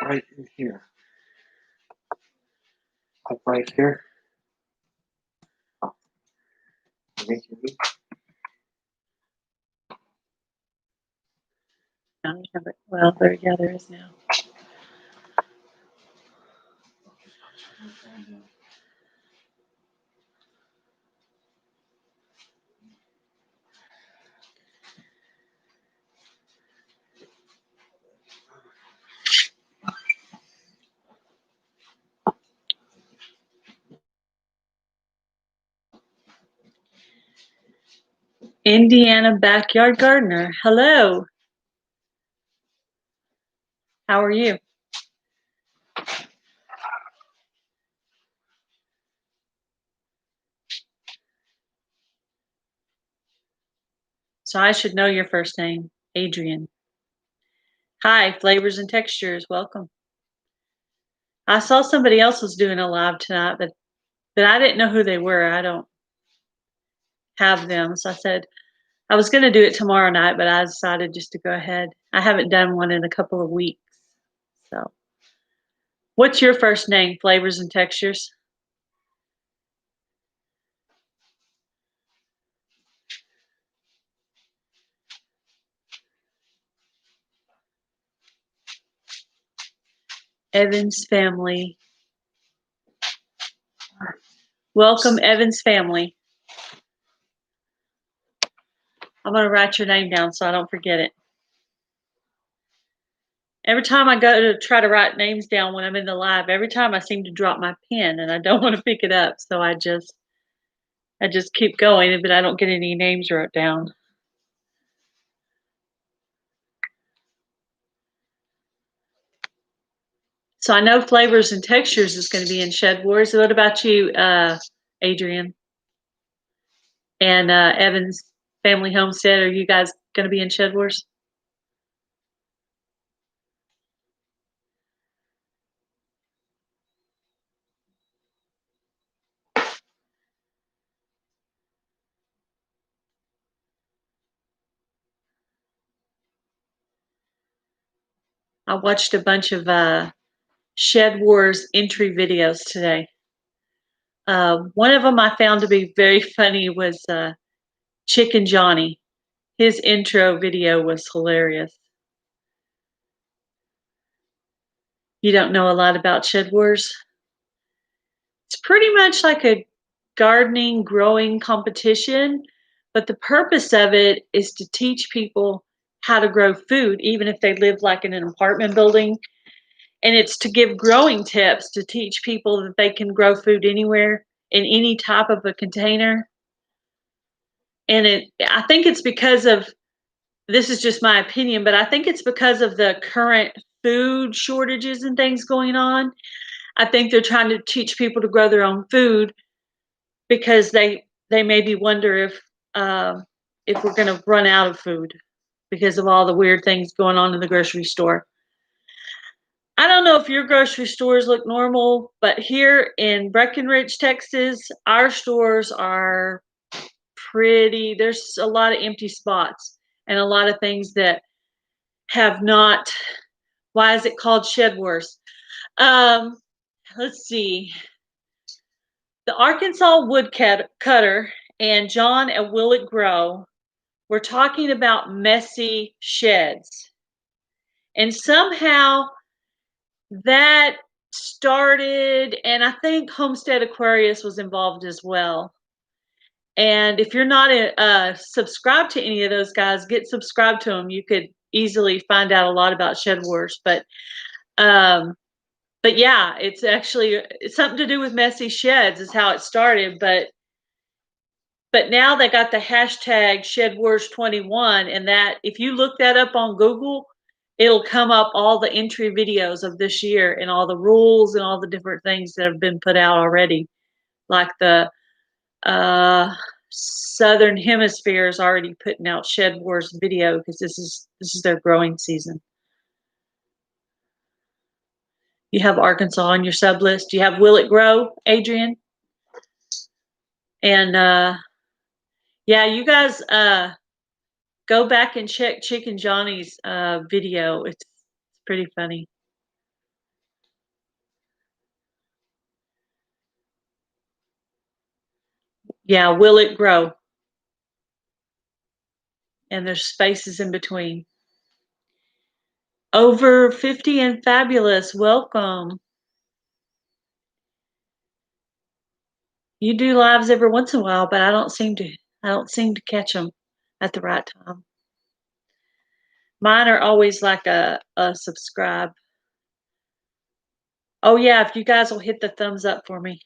right in here. Up right here. Oh. Well, there is now. Indiana Backyard Gardener. Hello. How are you? So I should know your first name, Adrian. Hi, Flavors and Textures. Welcome. I saw somebody else was doing a live tonight, but I didn't know who they were. I don't have them. So I said I was going to do it tomorrow night, but I decided just to go ahead. I haven't done one in a couple of weeks. So what's your first name, Flavors and Textures? Evans family. Welcome, Evans family. I'm going to write your name down so I don't forget it. Every time I go to try to write names down when I'm in the live, every time I seem to drop my pen and I don't want to pick it up. So I just keep going, but I don't get any names wrote down. So I know Flavors and Textures is going to be in Shed Wars. What about you, Adrian? And Evans Family Homestead, are you guys going to be in Shed Wars? I watched a bunch of Shed Wars entry videos today. One of them I found to be very funny was Chicken Johnny. His intro video was hilarious. You don't know a lot about Shed Wars? It's pretty much like a gardening, growing competition, but the purpose of it is to teach people how to grow food, even if they live like in an apartment building. And it's to give growing tips to teach people that they can grow food anywhere in any type of a container. And I think it's because of, this is just my opinion, but I think it's because of the current food shortages and things going on. I think they're trying to teach people to grow their own food because they maybe wonder if we're going to run out of food because of all the weird things going on in the grocery store. I don't know if your grocery stores look normal, but here in Breckenridge, Texas, our stores are pretty, there's a lot of empty spots and a lot of things that have not, why is it called Shed Wars? Let's see. The Arkansas Woodcutter and John at Will It Grow were talking about messy sheds. And somehow that started, and I think Homestead Aquarius was involved as well. And if you're not subscribed to any of those guys, get subscribed to them. You could easily find out a lot about Shed Wars. But yeah, it's something to do with messy sheds is how it started. But now they got the hashtag Shed Wars 21, and that if you look that up on Google, it'll come up all the entry videos of this year and all the rules and all the different things that have been put out already. Like the Southern Hemisphere is already putting out Shed Wars video because this is their growing season. You have Arkansas on your sub list. You have Will It Grow, Adrian? And yeah, you guys go back and check Chicken Johnny's video. It's pretty funny. Yeah, will it grow? And there's spaces in between. Over 50 and fabulous, welcome. You do lives every once in a while, but I don't seem to catch them at the right time. Mine are always like a subscribe. Oh yeah, if you guys will hit the thumbs up for me.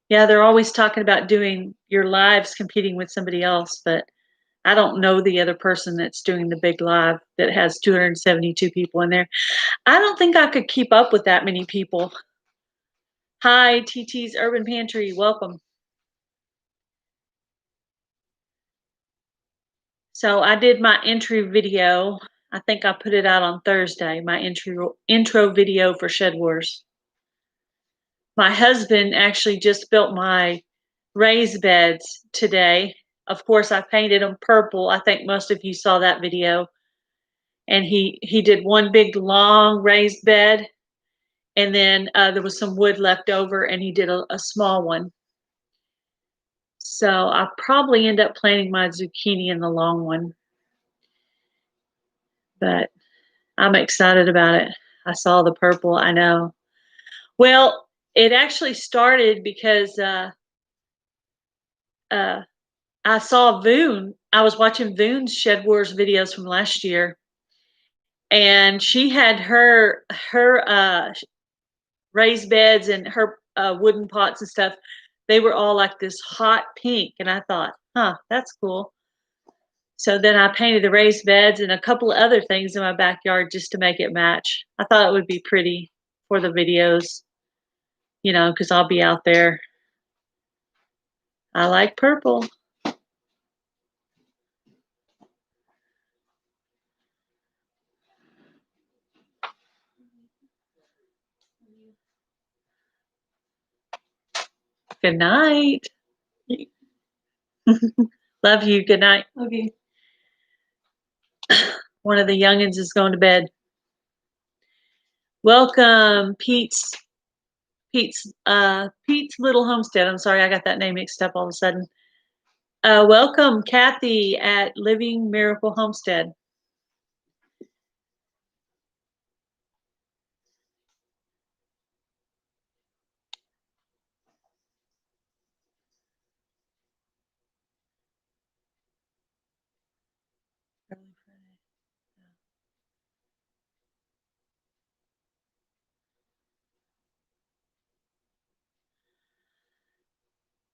Yeah, they're always talking about doing your lives competing with somebody else, but I don't know the other person that's doing the big live that has 272 people in there. I don't think I could keep up with that many people. Hi, TT's Urban Pantry, welcome. So I did my intro video. I think I put it out on Thursday, my intro video for Shed Wars. My husband actually just built my raised beds today. Of course, I painted them purple. I think most of you saw that video. And he did one big long raised bed, and then there was some wood left over, and he did a small one. So I'll probably end up planting my zucchini in the long one, but I'm excited about it. I saw the purple, I know. Well, it actually started because I saw Voon. I was watching Voon's Shed Wars videos from last year, and she had her raised beds and her wooden pots and stuff. They were all like this hot pink, and I thought, huh, that's cool. So then I painted the raised beds and a couple of other things in my backyard just to make it match. I thought it would be pretty for the videos, because I'll be out there. I like purple. Good night. Love you. Good night. Okay. One of the youngins is going to bed. Welcome, Pete's Little Homestead. I'm sorry, I got that name mixed up all of a sudden. Welcome, Kathy at Living Miracle Homestead.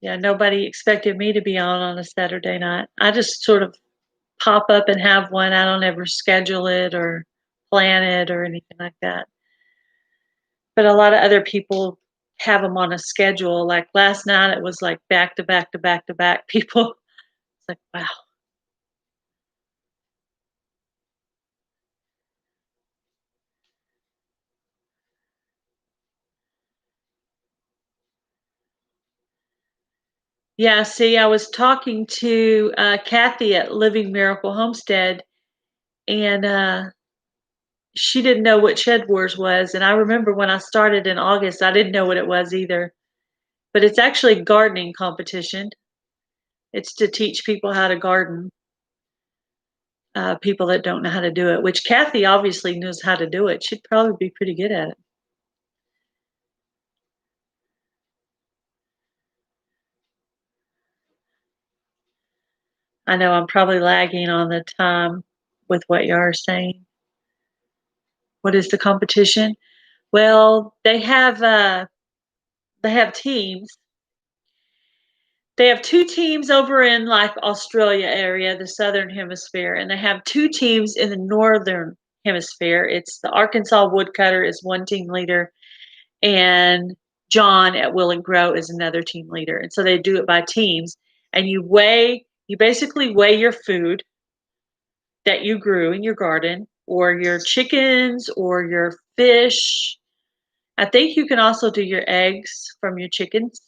Yeah, nobody expected me to be on a Saturday night. I just sort of pop up and have one. I don't ever schedule it or plan it or anything like that. But a lot of other people have them on a schedule. Like last night, it was like back to back to back to back people. It's like, wow. Yeah, see, I was talking to Kathy at Living Miracle Homestead, and she didn't know what Shed Wars was. And I remember when I started in August, I didn't know what it was either. But it's actually a gardening competition. It's to teach people how to garden, people that don't know how to do it, which Kathy obviously knows how to do it. She'd probably be pretty good at it. I know I'm probably lagging on the time with what you are saying. What is the competition? Well, they have teams. They have two teams over in like Australia area, the southern hemisphere, and they have two teams in the northern hemisphere. It's the Arkansas Woodcutter is one team leader, and John at Will and Grow is another team leader. And so they do it by teams, and you basically weigh your food that you grew in your garden, or your chickens, or your fish. I think you can also do your eggs from your chickens,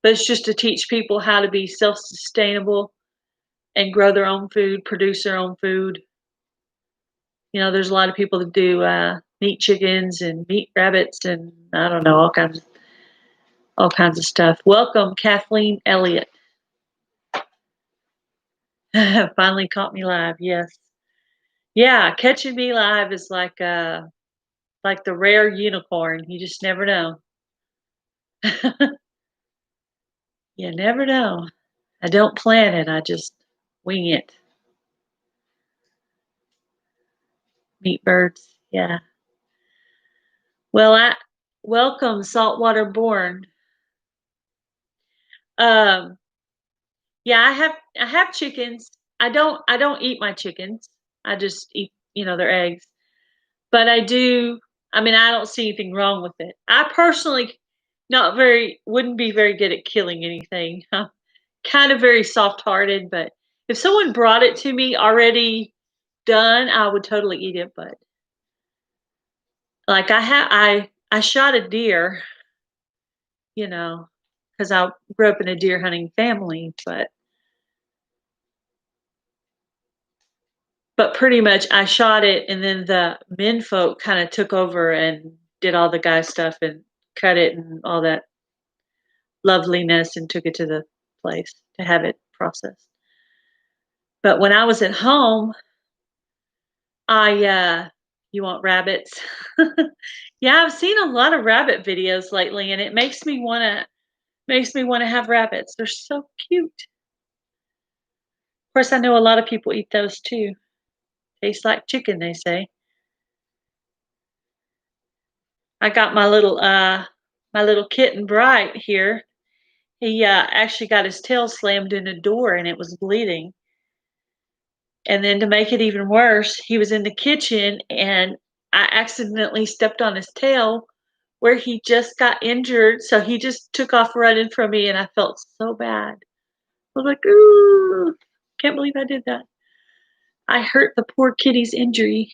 but it's just to teach people how to be self-sustainable and grow their own food, produce their own food. There's a lot of people that do meat chickens and meat rabbits and I don't know, all kinds of stuff. Welcome, Kathleen Elliott. Finally caught me live. Yes. Yeah, catching me live is like the rare unicorn. You just never know. You never know. I don't plan it. I just wing it. Meet birds. Yeah. Well, I welcome saltwater born. Um, yeah, I have chickens. I don't eat my chickens. I just eat, their eggs. But I mean, I don't see anything wrong with it. I personally wouldn't be very good at killing anything. I'm kind of very soft-hearted, but if someone brought it to me already done, I would totally eat it, but like I shot a deer, you know, because I grew up in a deer hunting family, but pretty much I shot it and then the men folk kind of took over and did all the guy stuff and cut it and all that loveliness and took it to the place to have it processed. But when I was at home, you want rabbits? Yeah, I've seen a lot of rabbit videos lately and it makes me wanna have rabbits. They're so cute. Of course, I know a lot of people eat those too. Tastes like chicken, they say. I got my little kitten Bright here. He, actually got his tail slammed in a door and it was bleeding. And then to make it even worse, he was in the kitchen and I accidentally stepped on his tail where he just got injured. So he just took off running from me and I felt so bad. I was like, ooh, can't believe I did that. I hurt the poor kitty's injury.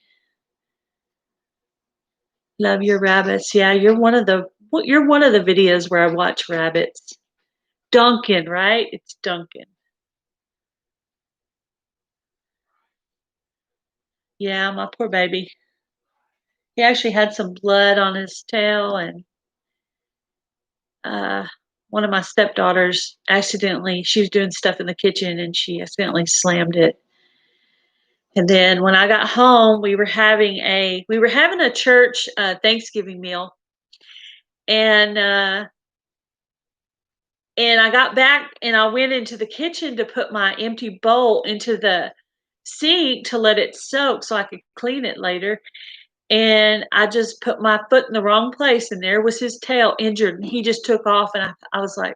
Love your rabbits. Yeah, you're one of the videos where I watch rabbits. Duncan, right? It's Duncan. Yeah, my poor baby. He actually had some blood on his tail, and uh, one of my stepdaughters she was doing stuff in the kitchen and she accidentally slammed it. And then when I got home, we were having a church Thanksgiving meal, and I got back and I went into the kitchen to put my empty bowl into the sink to let it soak so I could clean it later. And I just put my foot in the wrong place, and there was his tail injured, and he just took off. And I was like,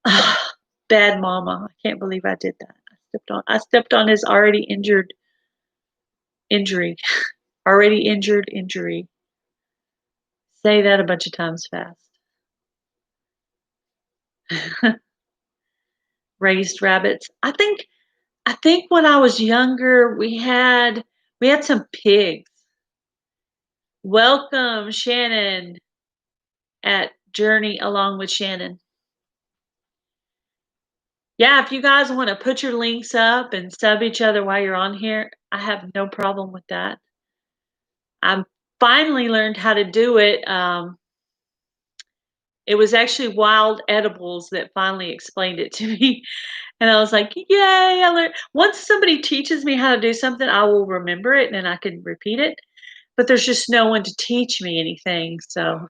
ah, bad mama. I can't believe I did that. I stepped on his already injured injury. Already injured injury. Say that a bunch of times fast. Raised rabbits. I think when I was younger, we had some pigs. Welcome, Shannon, at Journey Along with Shannon. Yeah, if you guys want to put your links up and sub each other while you're on here, I have no problem with that. I finally learned how to do it. It was actually Wild Edibles that finally explained it to me. And I was like, yay, I learned. Once somebody teaches me how to do something, I will remember it and then I can repeat it. But there's just no one to teach me anything. So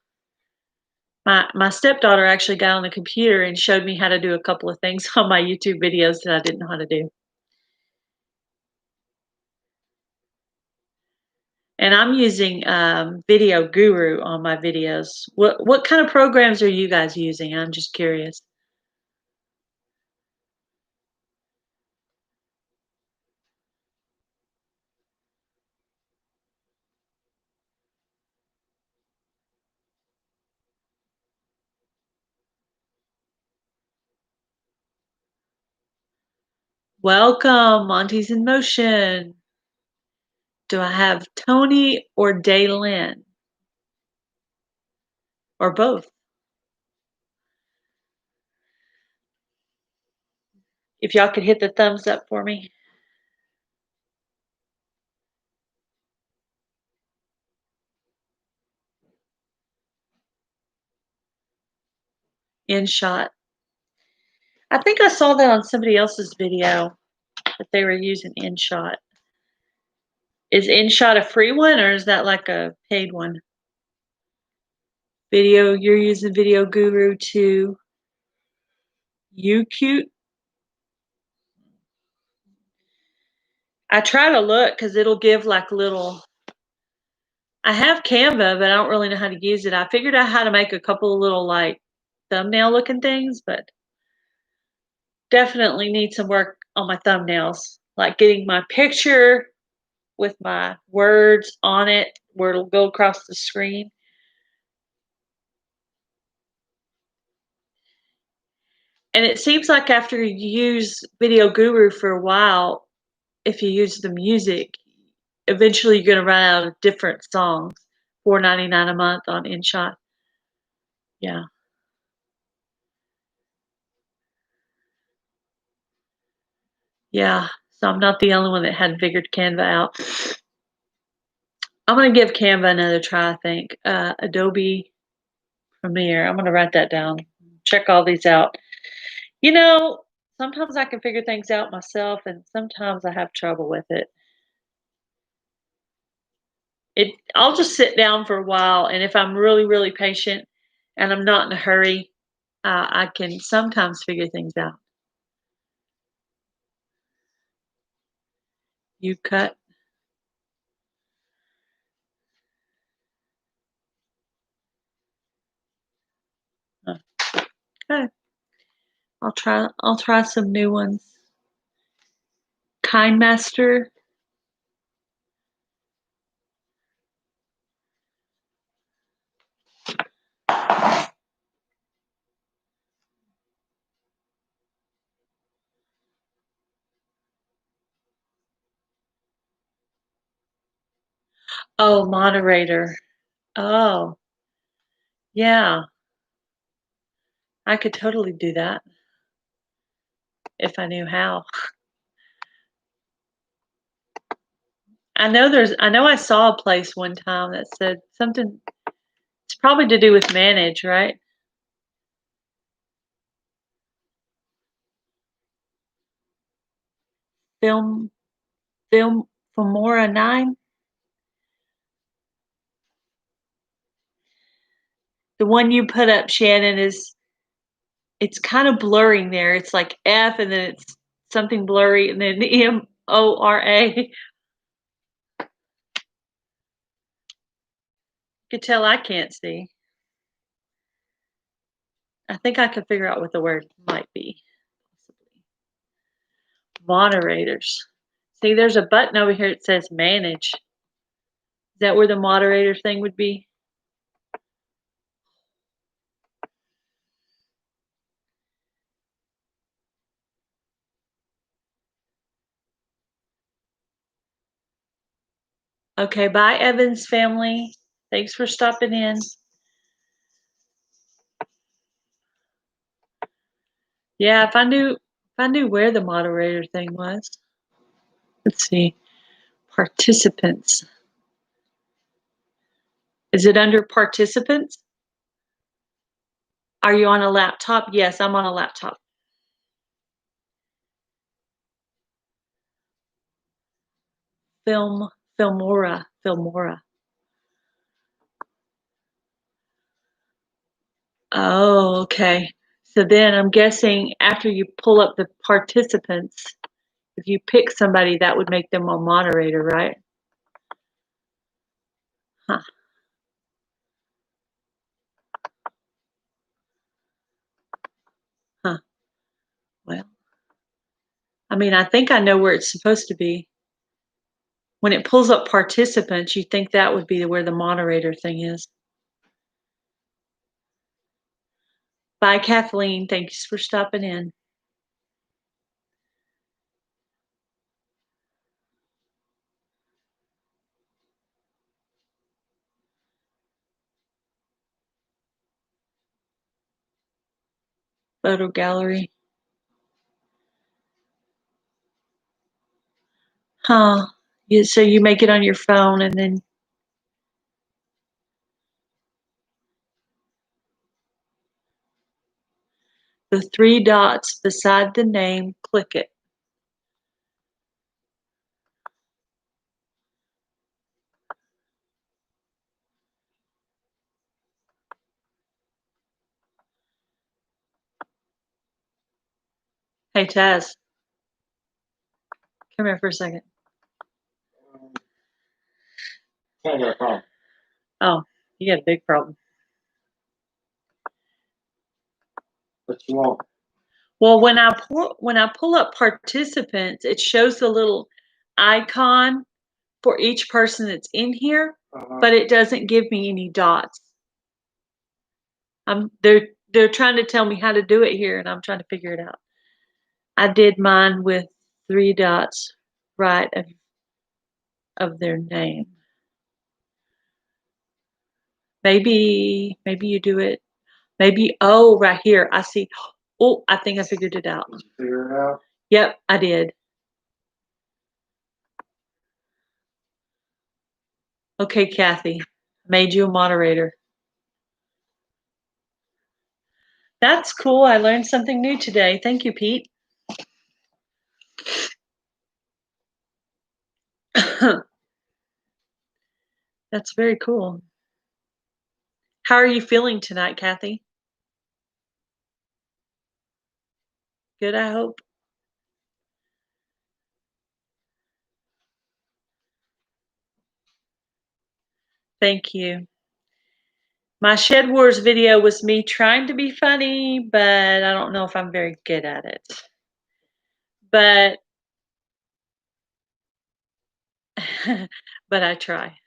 my stepdaughter actually got on the computer and showed me how to do a couple of things on my YouTube videos that I didn't know how to do. And I'm using Video Guru on my videos. What kind of programs are you guys using? I'm just curious. Welcome, Monty's in Motion. Do I have Tony or Daylin? Or both? If y'all could hit the thumbs up for me. InShot. I think I saw that on somebody else's video that they were using InShot. Is InShot a free one or is that like a paid one? Video, you're using Video Guru too. You cute. I try to look because it'll give like little. I have Canva, but I don't really know how to use it. I figured out how to make a couple of little like thumbnail looking things, but definitely need some work on my thumbnails, like getting my picture with my words on it where it'll go across the screen. And it seems like after you use Video Guru for a while, if you use the music, eventually you're going to run out of different songs. $4.99 a month on InShot. Yeah. Yeah. So I'm not the only one that hadn't figured Canva out. I'm going to give Canva another try, I think. Adobe Premiere. I'm going to write that down. Check all these out. You know, sometimes I can figure things out myself, and sometimes I have trouble with it. I'll just sit down for a while, and if I'm really, really patient and I'm not in a hurry, I can sometimes figure things out. You cut. Okay. I'll try some new ones. Kind Master. Oh, moderator. Oh, yeah. I could totally do that if I knew how. I know I saw a place one time that said something. It's probably to do with manage, right? Film Filmora 9. The one you put up, Shannon, it's kind of blurring there. It's like F and then it's something blurry and then MORA. You could tell I can't see. I think I can figure out what the word might be. Moderators. See, there's a button over here that says manage. Is that where the moderator thing would be? Okay, bye, Evans family. Thanks for stopping in. Yeah, if I knew where the moderator thing was. Let's see. Participants. Is it under participants? Are you on a laptop? Yes, I'm on a laptop. Filmora. Oh, okay. So then I'm guessing after you pull up the participants, if you pick somebody, that would make them a moderator, right? Huh. Huh. Well, I mean, I think I know where it's supposed to be. When it pulls up participants, you think that would be where the moderator thing is. Bye, Kathleen. Thanks for stopping in. Photo gallery. Huh. So you make it on your phone and then. The 3 dots beside the name, click it. Hey, Taz, come here for a second. I got a problem. Oh, you got a big problem. What you want? Well, when I pull up participants, it shows the little icon for each person that's in here, but it doesn't give me any dots. They're trying to tell me how to do it here, and I'm trying to figure it out. I did mine with 3 dots right of their name. Maybe you do it. Maybe, oh, right here. I see. Oh, I think I figured it out. Did you figure it out? Yep, I did. Okay, Kathy, made you a moderator. That's cool. I learned something new today. Thank you, Pete. That's very cool. How are you feeling tonight, Kathy? Good, I hope. Thank you. My Shed Wars video was me trying to be funny, but I don't know if I'm very good at it. But but I try.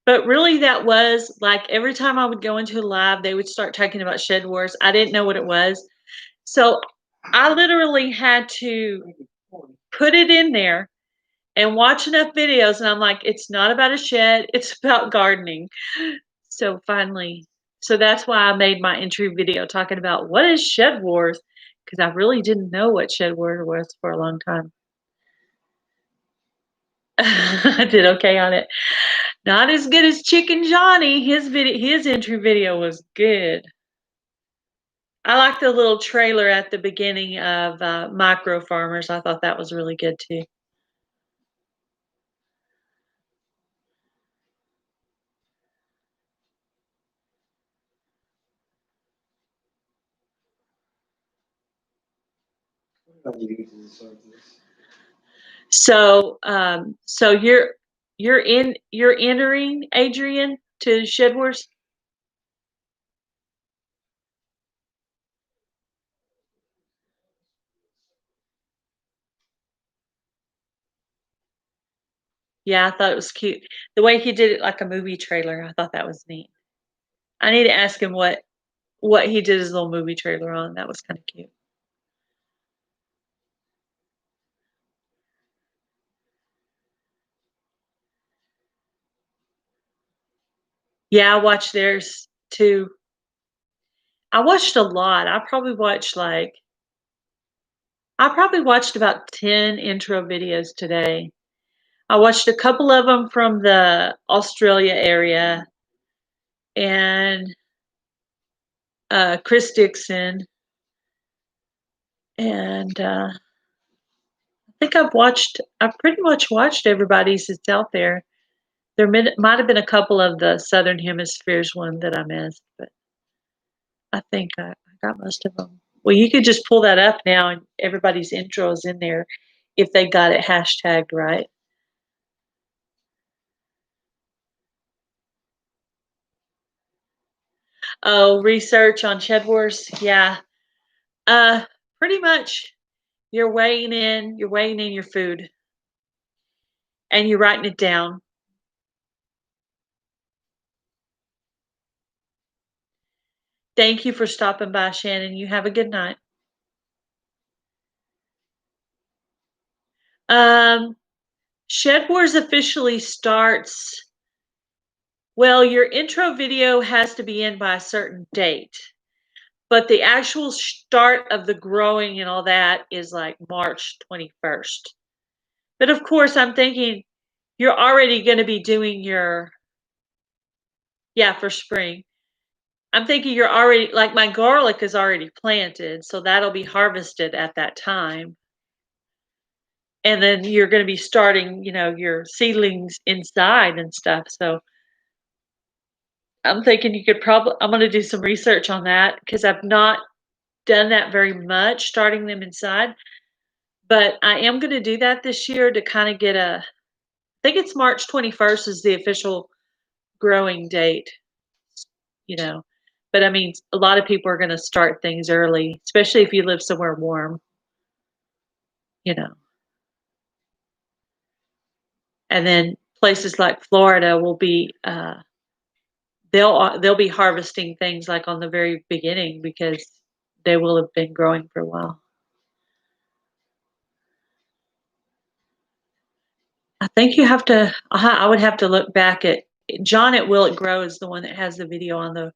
But really, that was like every time I would go into a live, they would start talking about Shed Wars. I didn't know what it was. So I literally had to put it in there and watch enough videos. And I'm like, it's not about a shed, it's about gardening. So finally, so that's why I made my entry video talking about what is Shed Wars, because I really didn't know what Shed Wars was for a long time. I did okay on it. Not as good as Chicken Johnny. His entry video was good. I like the little trailer at the beginning of Micro Farmers. I thought that was really good too. So, so you're entering, Adrian, to Shed Wars. Yeah, I thought it was cute. The way he did it like a movie trailer, I thought that was neat. I need to ask him what he did his little movie trailer on. That was kind of cute. Yeah, I watched theirs too. I watched a lot. I probably watched about 10 intro videos today. I watched a couple of them from the Australia area and Chris Dixon. And I think I've pretty much watched everybody's that's out there. There might have been a couple of the Southern Hemispheres one that I missed, but I think I got most of them. Well, you could just pull that up now and everybody's intro is in there if they got it hashtagged right. Oh, research on Shed Wars? Yeah. Pretty much you're weighing in your food and you're writing it down. Thank you for stopping by, Shannon. You have a good night. Shed Wars officially starts. Well, your intro video has to be in by a certain date, but the actual start of the growing and all that is like March 21st. But of course, I'm thinking you're already going to be doing your, yeah, for spring. I'm thinking you're already like my garlic is already planted, so that'll be harvested at that time. And then you're gonna be starting, your seedlings inside and stuff. So I'm thinking you could probably I'm gonna do some research on that because I've not done that very much, starting them inside. But I am gonna do that this year to kind of get I think it's March 21st is the official growing date, you know. But I mean, a lot of people are gonna start things early, especially if you live somewhere warm, you know. And then places like Florida will be they'll be harvesting things like on the very beginning because they will have been growing for a while. I think you have to. I would have to look back at John at Will It Grow is the one that has the video on the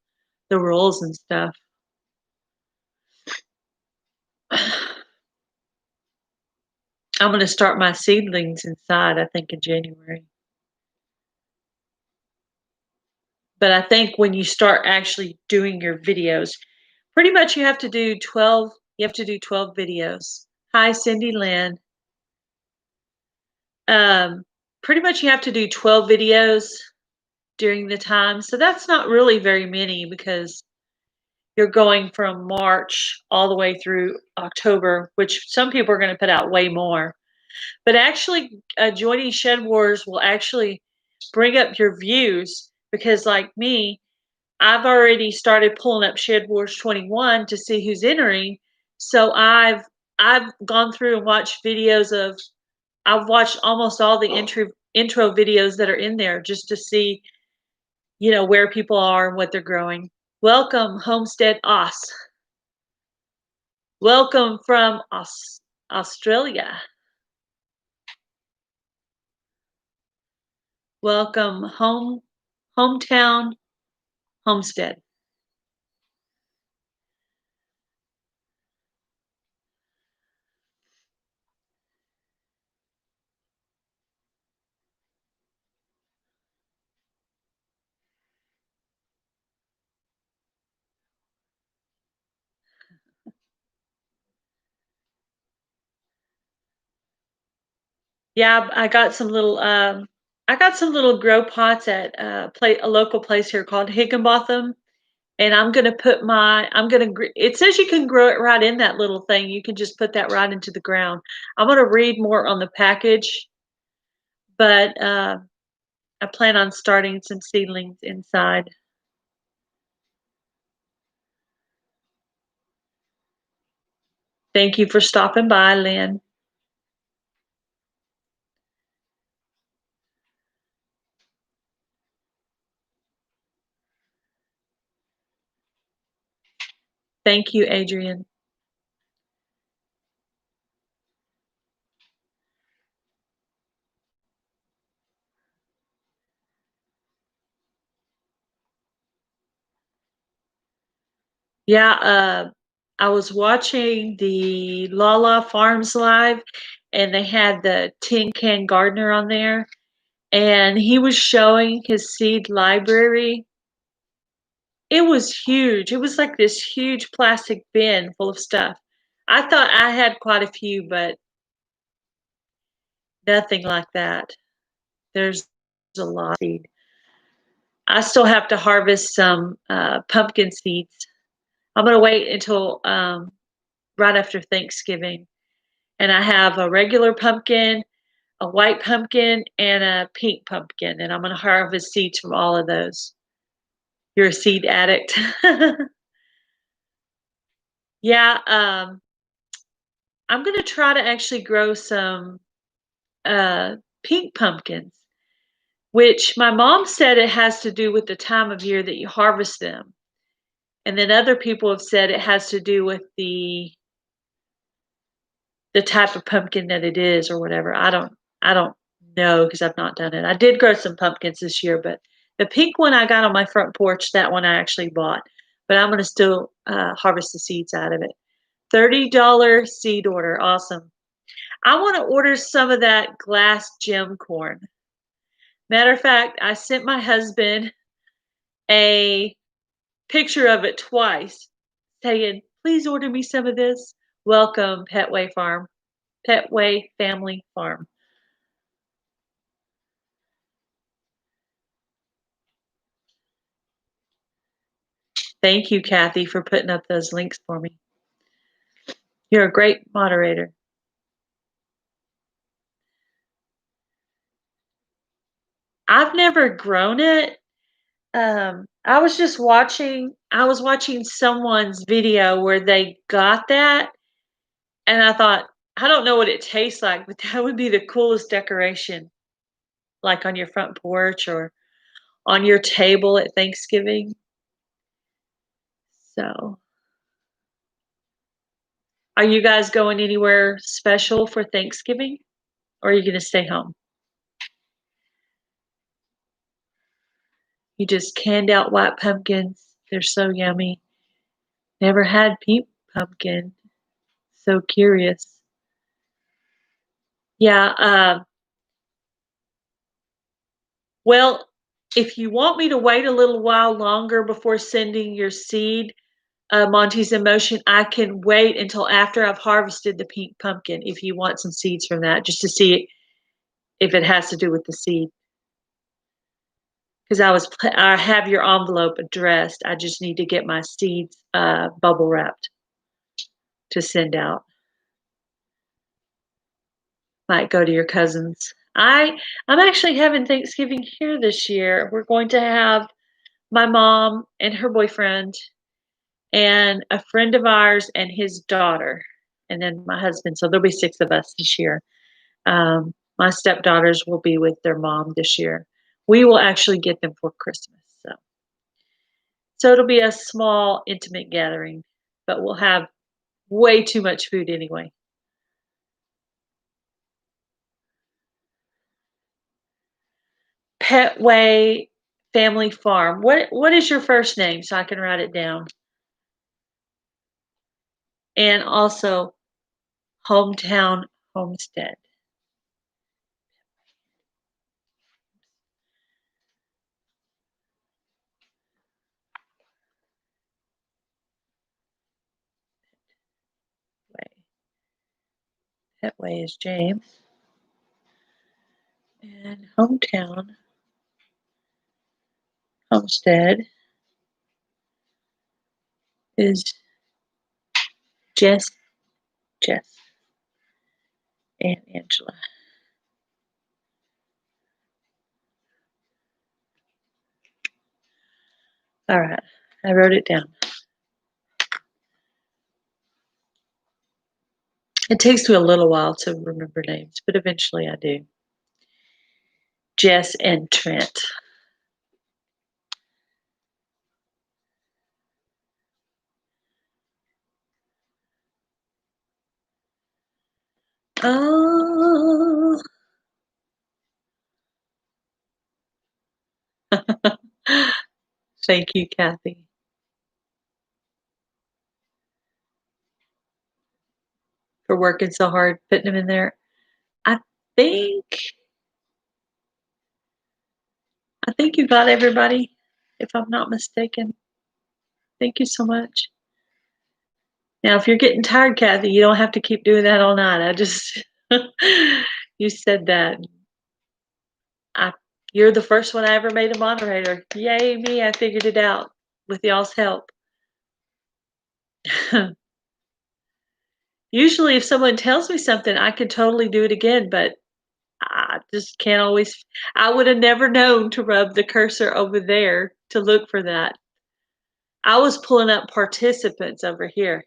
rules and stuff. I'm going to start my seedlings inside. I think in January. But I think when you start actually doing your videos, pretty much you have to do 12. You have to do 12 videos. Hi, Cindy Lynn. Um, Pretty much you have to do 12 videos during the time. So that's not really very many because you're going from March all the way through October, which some people are going to put out way more. But actually, joining Shed Wars will actually bring up your views because, like me, I've already started pulling up Shed Wars 21 to see who's entering. So I've gone through and watched videos of I've watched almost all the intro videos that are in there just to see, where people are and what they're growing. Welcome, Homestead Oz. Welcome from Australia. Welcome hometown homestead. Yeah, I got some little grow pots at a local place here called Higginbotham, and it says you can grow it right in that little thing. You can just put that right into the ground. I'm gonna read more on the package, but I plan on starting some seedlings inside. Thank you for stopping by, Lynn. Thank you, Adrian. Yeah, I was watching the Lala Farms Live, and they had the Tin Can Gardener on there, and he was showing his seed library. It was huge. It was like this huge plastic bin full of stuff. I thought I had quite a few, but nothing like that. There's a lot of seed. I still have to harvest some pumpkin seeds. I'm gonna wait until right after Thanksgiving, and I have a regular pumpkin, a white pumpkin, and a pink pumpkin, and I'm gonna harvest seeds from all of those. You're a seed addict. Yeah, I'm gonna try to actually grow some pink pumpkins, which my mom said it has to do with the time of year that you harvest them. And then other people have said it has to do with the type of pumpkin that it is or whatever. I don't know because I've not done it. I did grow some pumpkins this year, but the pink one I got on my front porch, that one I actually bought. But I'm gonna still harvest the seeds out of it. $30 seed order. Awesome. I want to order some of that glass gem corn. Matter of fact, I sent my husband a picture of it twice, saying, "Please order me some of this. Welcome, Petway Farm, Petway Family Farm." Thank you, Kathy, for putting up those links for me. You're a great moderator. I've never grown it. I was watching someone's video where they got that, and I thought, I don't know what it tastes like, but that would be the coolest decoration, like on your front porch or on your table at Thanksgiving. So, are you guys going anywhere special for Thanksgiving, or are you going to stay home? You just canned out white pumpkins. They're so yummy. Never had pink pumpkin. So curious. Yeah. Well, if you want me to wait a little while longer before sending your seed, Monty's Emotion, I can wait until after I've harvested the pink pumpkin if you want some seeds from that, just to see if it has to do with the seed. Because I have your envelope addressed. I just need to get my seeds bubble wrapped to send out. Might go to your cousins. I'm actually having Thanksgiving here this year. We're going to have my mom and her boyfriend and a friend of ours and his daughter, and then my husband. So there'll be 6 of us this year. My stepdaughters will be with their mom this year. We will actually get them for Christmas. So it'll be a small, intimate gathering, but we'll have way too much food anyway. Petway Family Farm. What is your first name so I can write it down? And also Hometown Homestead. Petway is James. And Hometown Homestead is Jess and Angela. All right, I wrote it down. It takes me a little while to remember names, but eventually I do. Jess and Trent. Oh. Thank you, Kathy. For working so hard, putting them in there. I think you got everybody, if I'm not mistaken. Thank you so much. Now, if you're getting tired, Kathy, you don't have to keep doing that all night. I just, you said that. You're the first one I ever made a moderator. Yay, me, I figured it out with y'all's help. Usually, if someone tells me something, I can totally do it again, but I just can't always. I would have never known to rub the cursor over there to look for that. I was pulling up participants over here.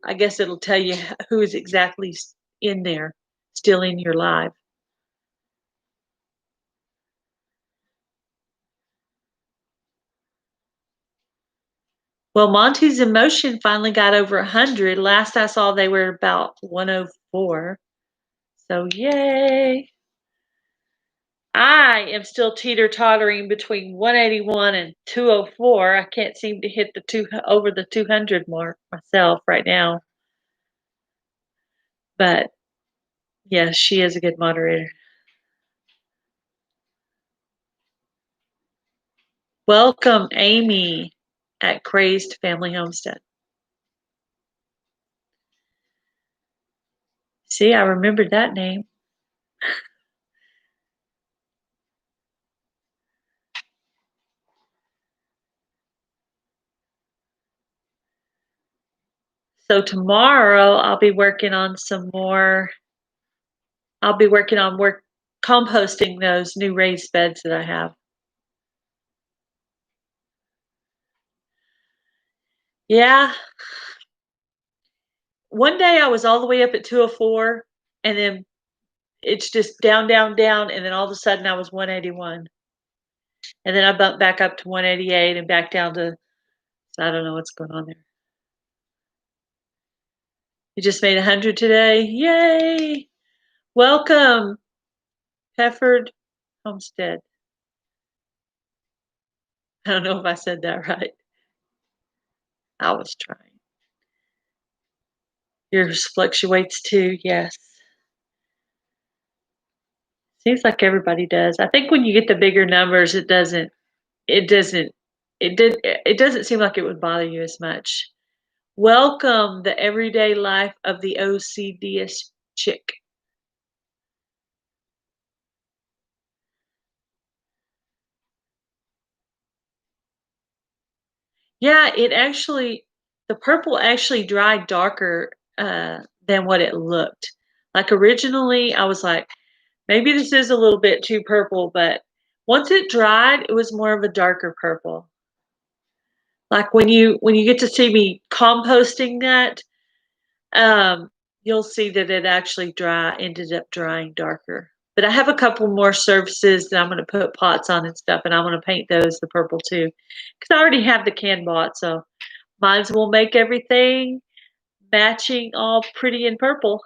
I guess it'll tell you who is exactly in there, still in your live. Well, Monty's Emotion finally got over 100. Last I saw, they were about 104. So yay! I am still teeter-tottering between 181 and 204. I can't seem to hit over the 200 mark myself right now. But yes, she is a good moderator. Welcome, Amy. at Crazed Family Homestead. See, I remembered that name. So tomorrow I'll be working on some more. I'll be working on composting those new raised beds that I have. Yeah. One day I was all the way up at 204, and then it's just down, down, down, and then all of a sudden I was 181. And then I bumped back up to 188 and back down to, so I don't know what's going on there. You just made 100 today. Yay! Welcome, Pefford Homestead. I don't know if I said that right. I was trying. Yours fluctuates too, yes. Seems like everybody does. I think when you get the bigger numbers, it doesn't seem like it would bother you as much. Welcome the everyday life of the OCDS chick. Yeah, the purple actually dried darker than what it looked. Like originally, I was like, maybe this is a little bit too purple, but once it dried, it was more of a darker purple. Like when you get to see me composting that, you'll see that it actually ended up drying darker. But I have a couple more surfaces that I'm going to put pots on and stuff, and I'm going to paint those the purple too, because I already have the can bought, so might as well make everything matching, all pretty and purple.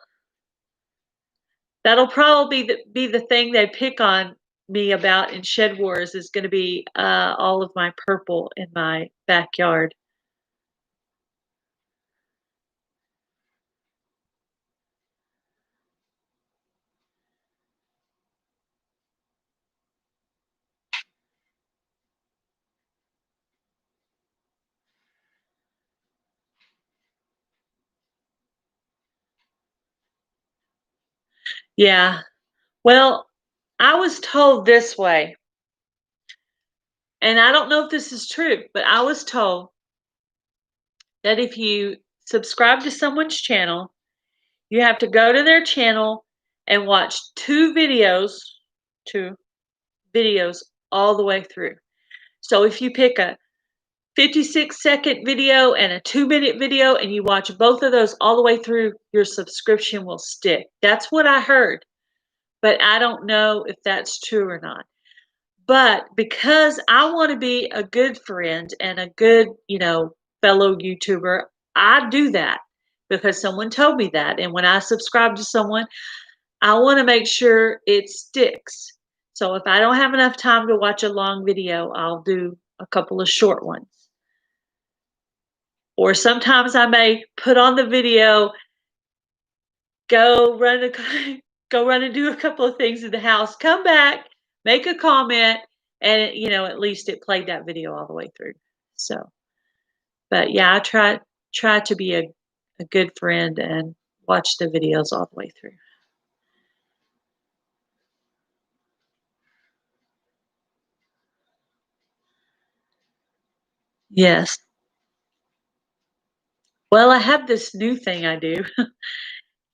That'll probably be the thing they pick on me about in Shed Wars is going to be all of my purple in my backyard. Yeah. Well, I was told this way, and I don't know if this is true, but I was told that if you subscribe to someone's channel, you have to go to their channel and watch two videos all the way through. So if you pick a 56-second video and a 2-minute video and you watch both of those all the way through, your subscription will stick. That's what I heard, but I don't know if that's true or not. But because I want to be a good friend and a good, fellow YouTuber, I do that because someone told me that. And when I subscribe to someone, I want to make sure it sticks. So if I don't have enough time to watch a long video, I'll do a couple of short ones. Or sometimes I may put on the video, go run and do a couple of things in the house, come back, make a comment, and at least it played that video all the way through. So, but yeah, I try to be a good friend and watch the videos all the way through. Yes. Well, I have this new thing I do,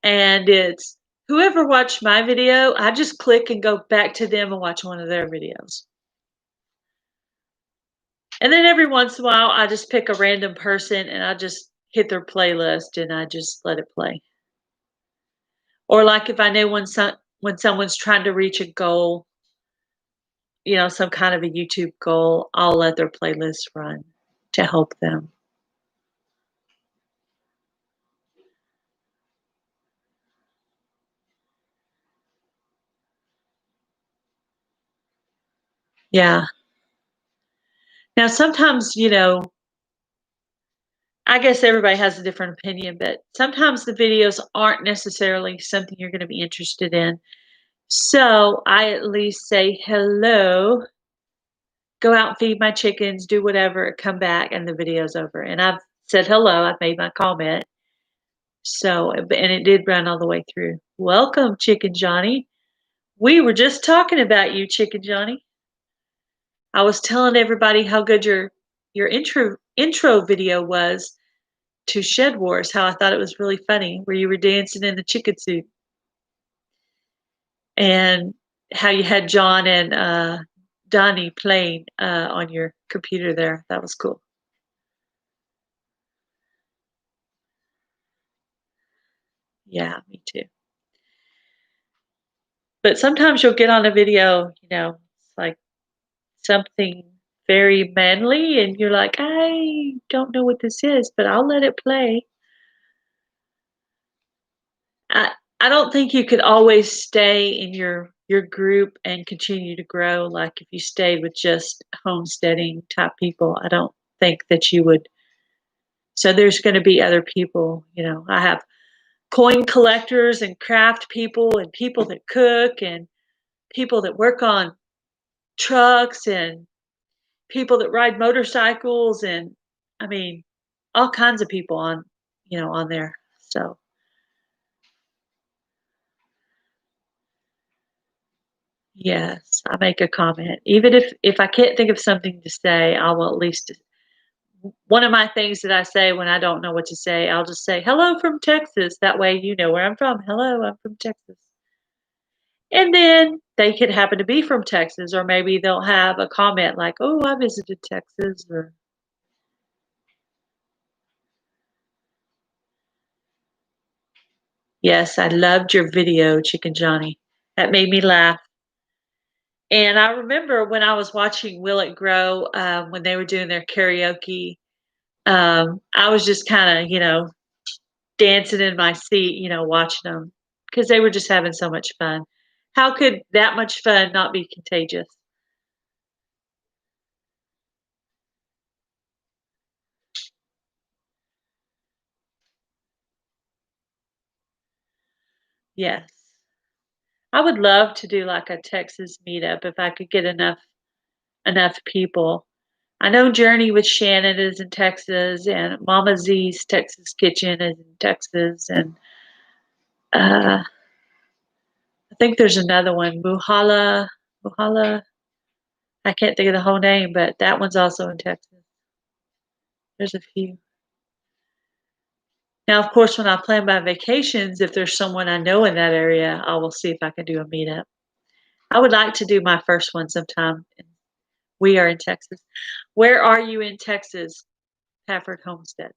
and it's whoever watched my video, I just click and go back to them and watch one of their videos. And then every once in a while, I just pick a random person and I just hit their playlist and I just let it play. Or like if I know when someone's trying to reach a goal, some kind of a YouTube goal, I'll let their playlist run to help them. Yeah. Now sometimes, I guess everybody has a different opinion, but sometimes the videos aren't necessarily something you're going to be interested in. So I at least say hello go out and feed my chickens, do whatever, come back, and the video's over. And I've said hello, I've made my comment. So, and it did run all the way through. Welcome, Chicken Johnny. We were just talking about you, Chicken Johnny. I was telling everybody how good your intro video was to Shed Wars, how I thought it was really funny, where you were dancing in the chicken suit. And how you had John and Donnie playing on your computer there. That was cool. Yeah, me too. But sometimes you'll get on a video, it's like something very manly, and you're like, I don't know what this is, but I'll let it play. I I don't think you could always stay in your group and continue to grow. Like if you stayed with just homesteading type people, I don't think that you would. So there's going to be other people. I have coin collectors and craft people and people that cook and people that work on trucks and people that ride motorcycles and I mean all kinds of people on there. So yes, I make a comment. Even if I can't think of something to say, I will at least one of my things that I say when I don't know what to say, I'll just say hello from Texas. That way you know where I'm from. Hello, I'm from Texas. And then they could happen to be from Texas, or maybe they'll have a comment like, "Oh, I visited Texas," or "Yes, I loved your video, Chicken Johnny. That made me laugh." And I remember when I was watching Will It Grow, when they were doing their karaoke, I was just kind of, dancing in my seat, watching them because they were just having so much fun. How could that much fun not be contagious? Yes. I would love to do like a Texas meetup if I could get enough people. I know Journey with Shannon is in Texas, and Mama Z's Texas Kitchen is in Texas, and I think there's another one, Muhala. I can't think of the whole name, but that one's also in Texas. There's a few. Now, of course, when I plan my vacations, if there's someone I know in that area, I will see if I can do a meetup. I would like to do my first one sometime. We are in Texas. Where are you in Texas, Pafford Homestead?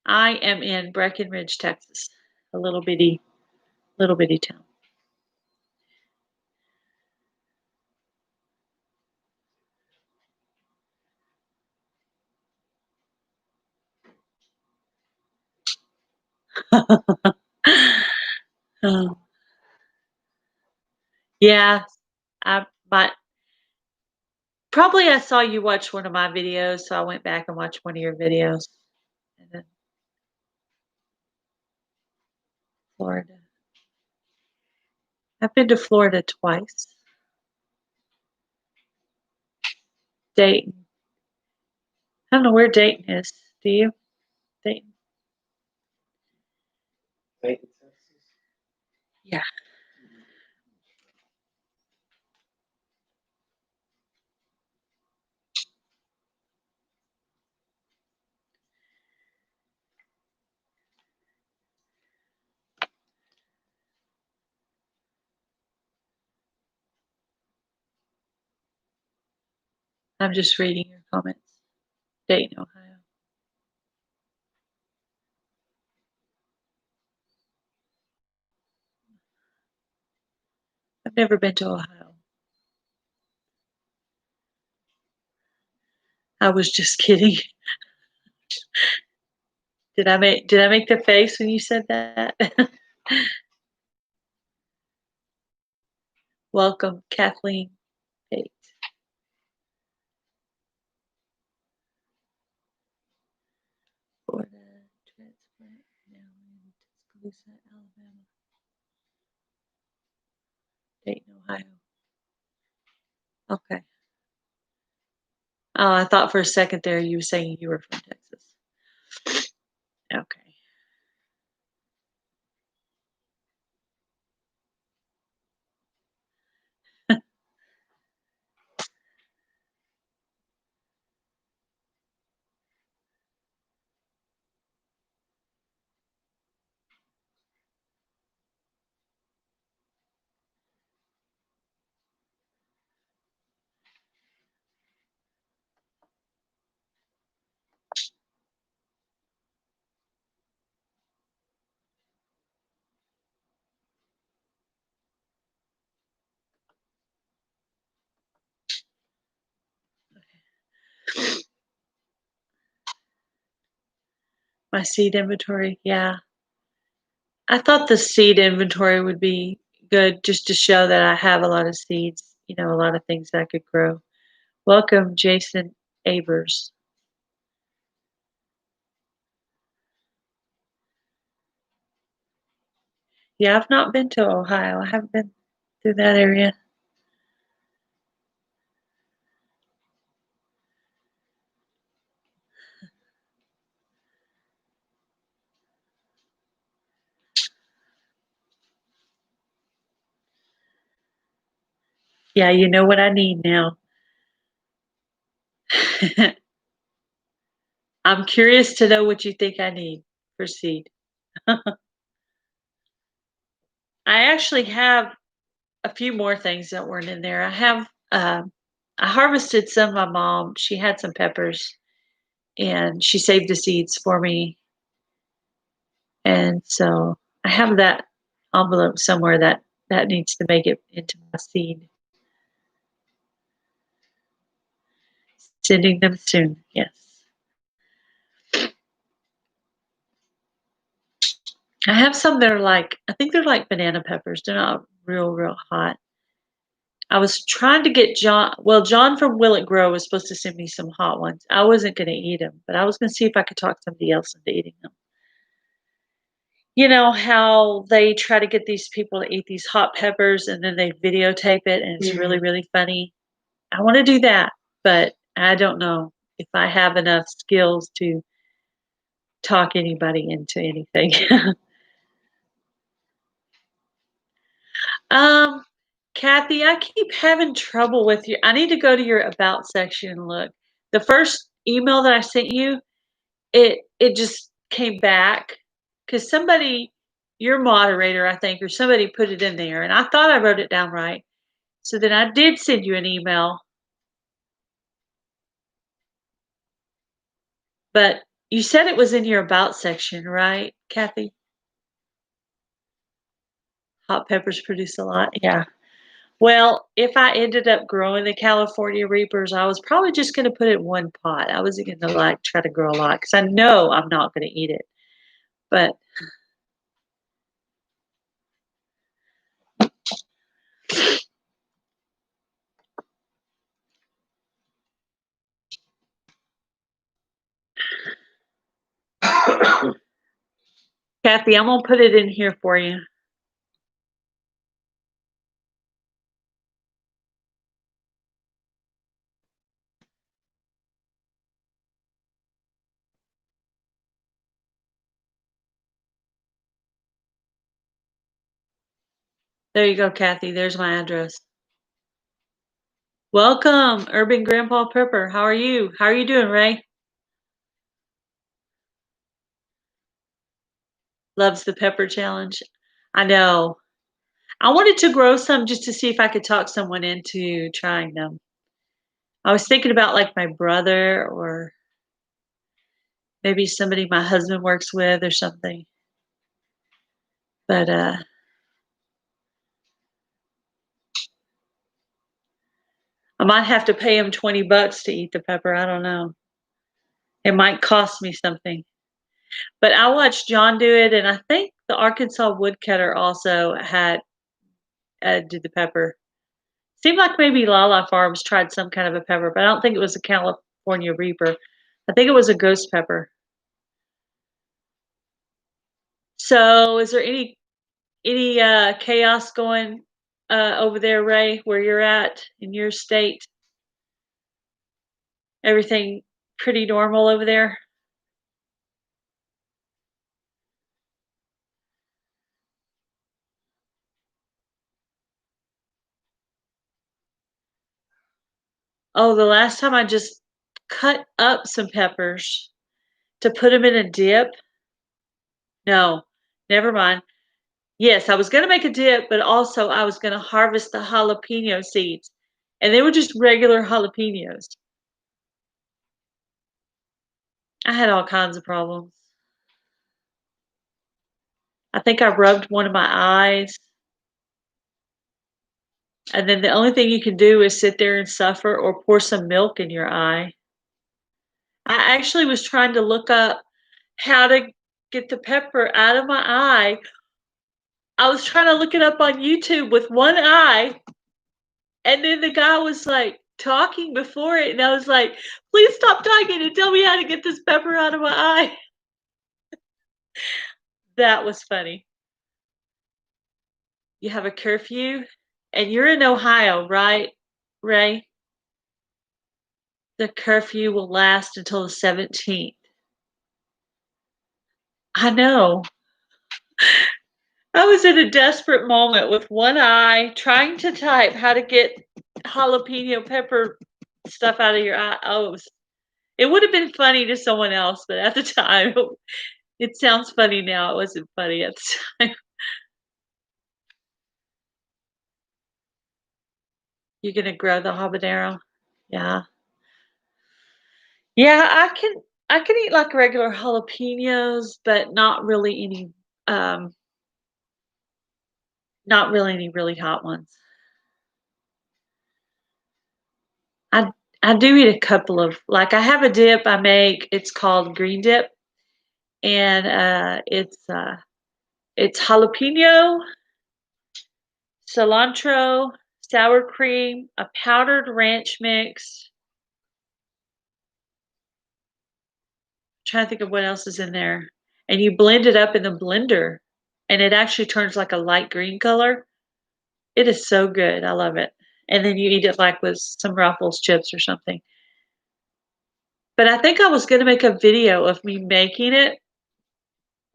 I am in Breckenridge, Texas, a little bitty town. Oh, yeah, I but probably I saw you watch one of my videos, so I went back and watched one of your videos. And then Florida. I've been to Florida twice. Dayton. I don't know where Dayton is. Do you? Dayton. Dayton, Texas. Yeah. I'm just reading your comments. Dayton, Ohio. I've never been to Ohio. I was just kidding. Did I make the face when you said that? Welcome, Kathleen Pate. Florida transplant now in Tuscaloosa, Alabama. Dayton, Ohio. Okay. Oh, I thought for a second there you were saying you were from Texas. Okay. My seed inventory, yeah. I thought the seed inventory would be good just to show that I have a lot of seeds, a lot of things that I could grow. Welcome, Jason Abers. Yeah, I've not been to Ohio. I haven't been through that area. Yeah, you know what I need now. I'm curious to know what you think I need for seed. I actually have a few more things that weren't in there. I harvested some. My mom, she had some peppers and she saved the seeds for me. And so I have that envelope somewhere that needs to make it into my seed. Sending them soon. Yes. I have some that are I think they're like banana peppers. They're not real hot. I was trying to get John from Will It Grow was supposed to send me some hot ones. I wasn't going to eat them, but I was going to see if I could talk somebody else into eating them. You know how they try to get these people to eat these hot peppers and then they videotape it and it's really funny. I want to do that, but I don't know if I have enough skills to talk anybody into anything. um, Kathy, I keep having trouble with you. I need to go to your about section and look. The first email that I sent you, it just came back because somebody, your moderator, I think, or somebody put it in there, and I thought I wrote it down right. So then I did send you an email, but you said it was in your about section, right, Kathy? Hot peppers produce a lot. Yeah. Well, if I ended up growing the California Reapers, I was probably just going to put it in one pot. I wasn't going to try to grow a lot because I know I'm not going to eat it. But Kathy, I'm going to put it in here for you. There you go, Kathy. There's my address. Welcome, Urban Grandpa Pepper. How are you? How are you doing, Ray? Loves the pepper challenge. I know. I wanted to grow some just to see if I could talk someone into trying them. I was thinking about my brother or maybe somebody my husband works with or something. But I might have to pay him $20 to eat the pepper. I don't know. It might cost me something. But I watched John do it, and I think the Arkansas woodcutter also did the pepper. Seemed like maybe Lala Farms tried some kind of a pepper, but I don't think it was a California Reaper. I think it was a ghost pepper. So, is there any chaos going over there, Ray, where you're at in your state? Everything pretty normal over there? Oh, the last time I just cut up some peppers to put them in a dip. No, never mind. Yes, I was gonna make a dip, but also I was gonna harvest the jalapeno seeds, and they were just regular jalapenos. I had all kinds of problems. I think I rubbed one of my eyes, and then the only thing you can do is sit there and suffer or pour some milk in your eye. I actually was trying to look up how to get the pepper out of my eye. I was trying to look it up on YouTube with one eye, and then the guy was, like, talking before it, and I was like, "Please stop talking and tell me how to get this pepper out of my eye." That was funny. You have a curfew, and you're in Ohio, right, Ray? The curfew will last until the 17th. I know. I was in a desperate moment with one eye trying to type how to get jalapeno pepper stuff out of your eye. Oh, it would have been funny to someone else, but at the time, it sounds funny now. It wasn't funny at the time. You're gonna grow the habanero? Yeah. Yeah, I can eat like regular jalapenos, but um not really any really hot ones. I I do eat a couple of like I have a dip I make. It's called green dip, and it's jalapeno, cilantro, sour cream, a powdered ranch mix. Trying to think of what else is in there. And you blend it up in the blender, and it actually turns like a light green color. It is so good. I love it. And then you eat it like with some Ruffles chips or something. But I think I was gonna make a video of me making it,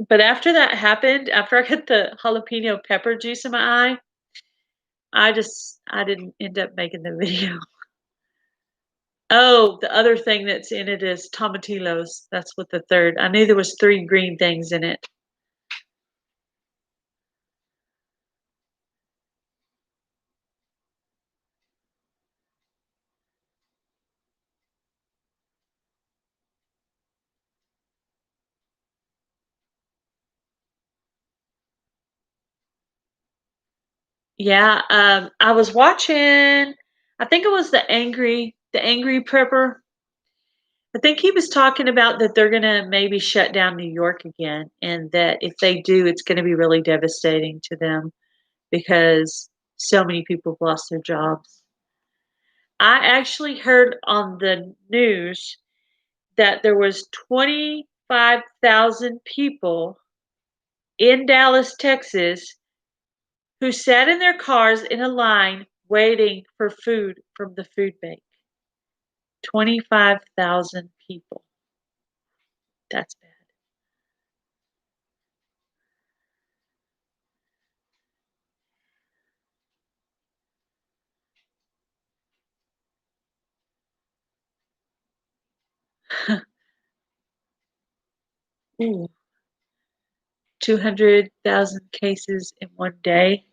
but after that happened, after I got the jalapeno pepper juice in my eye, I didn't end up making the video. Oh, the other thing that's in it is tomatillos. That's what the third. I knew there was 3 green things in it. Yeah, I was watching, I think it was the Angry Prepper. I think he was talking about that they're gonna maybe shut down New York again, and that if they do, it's gonna be really devastating to them because so many people have lost their jobs. I actually heard on the news that there was 25,000 people in Dallas, Texas, who sat in their cars in a line waiting for food from the food bank. 25,000 people. That's bad. Ooh, 200,000 cases in one day.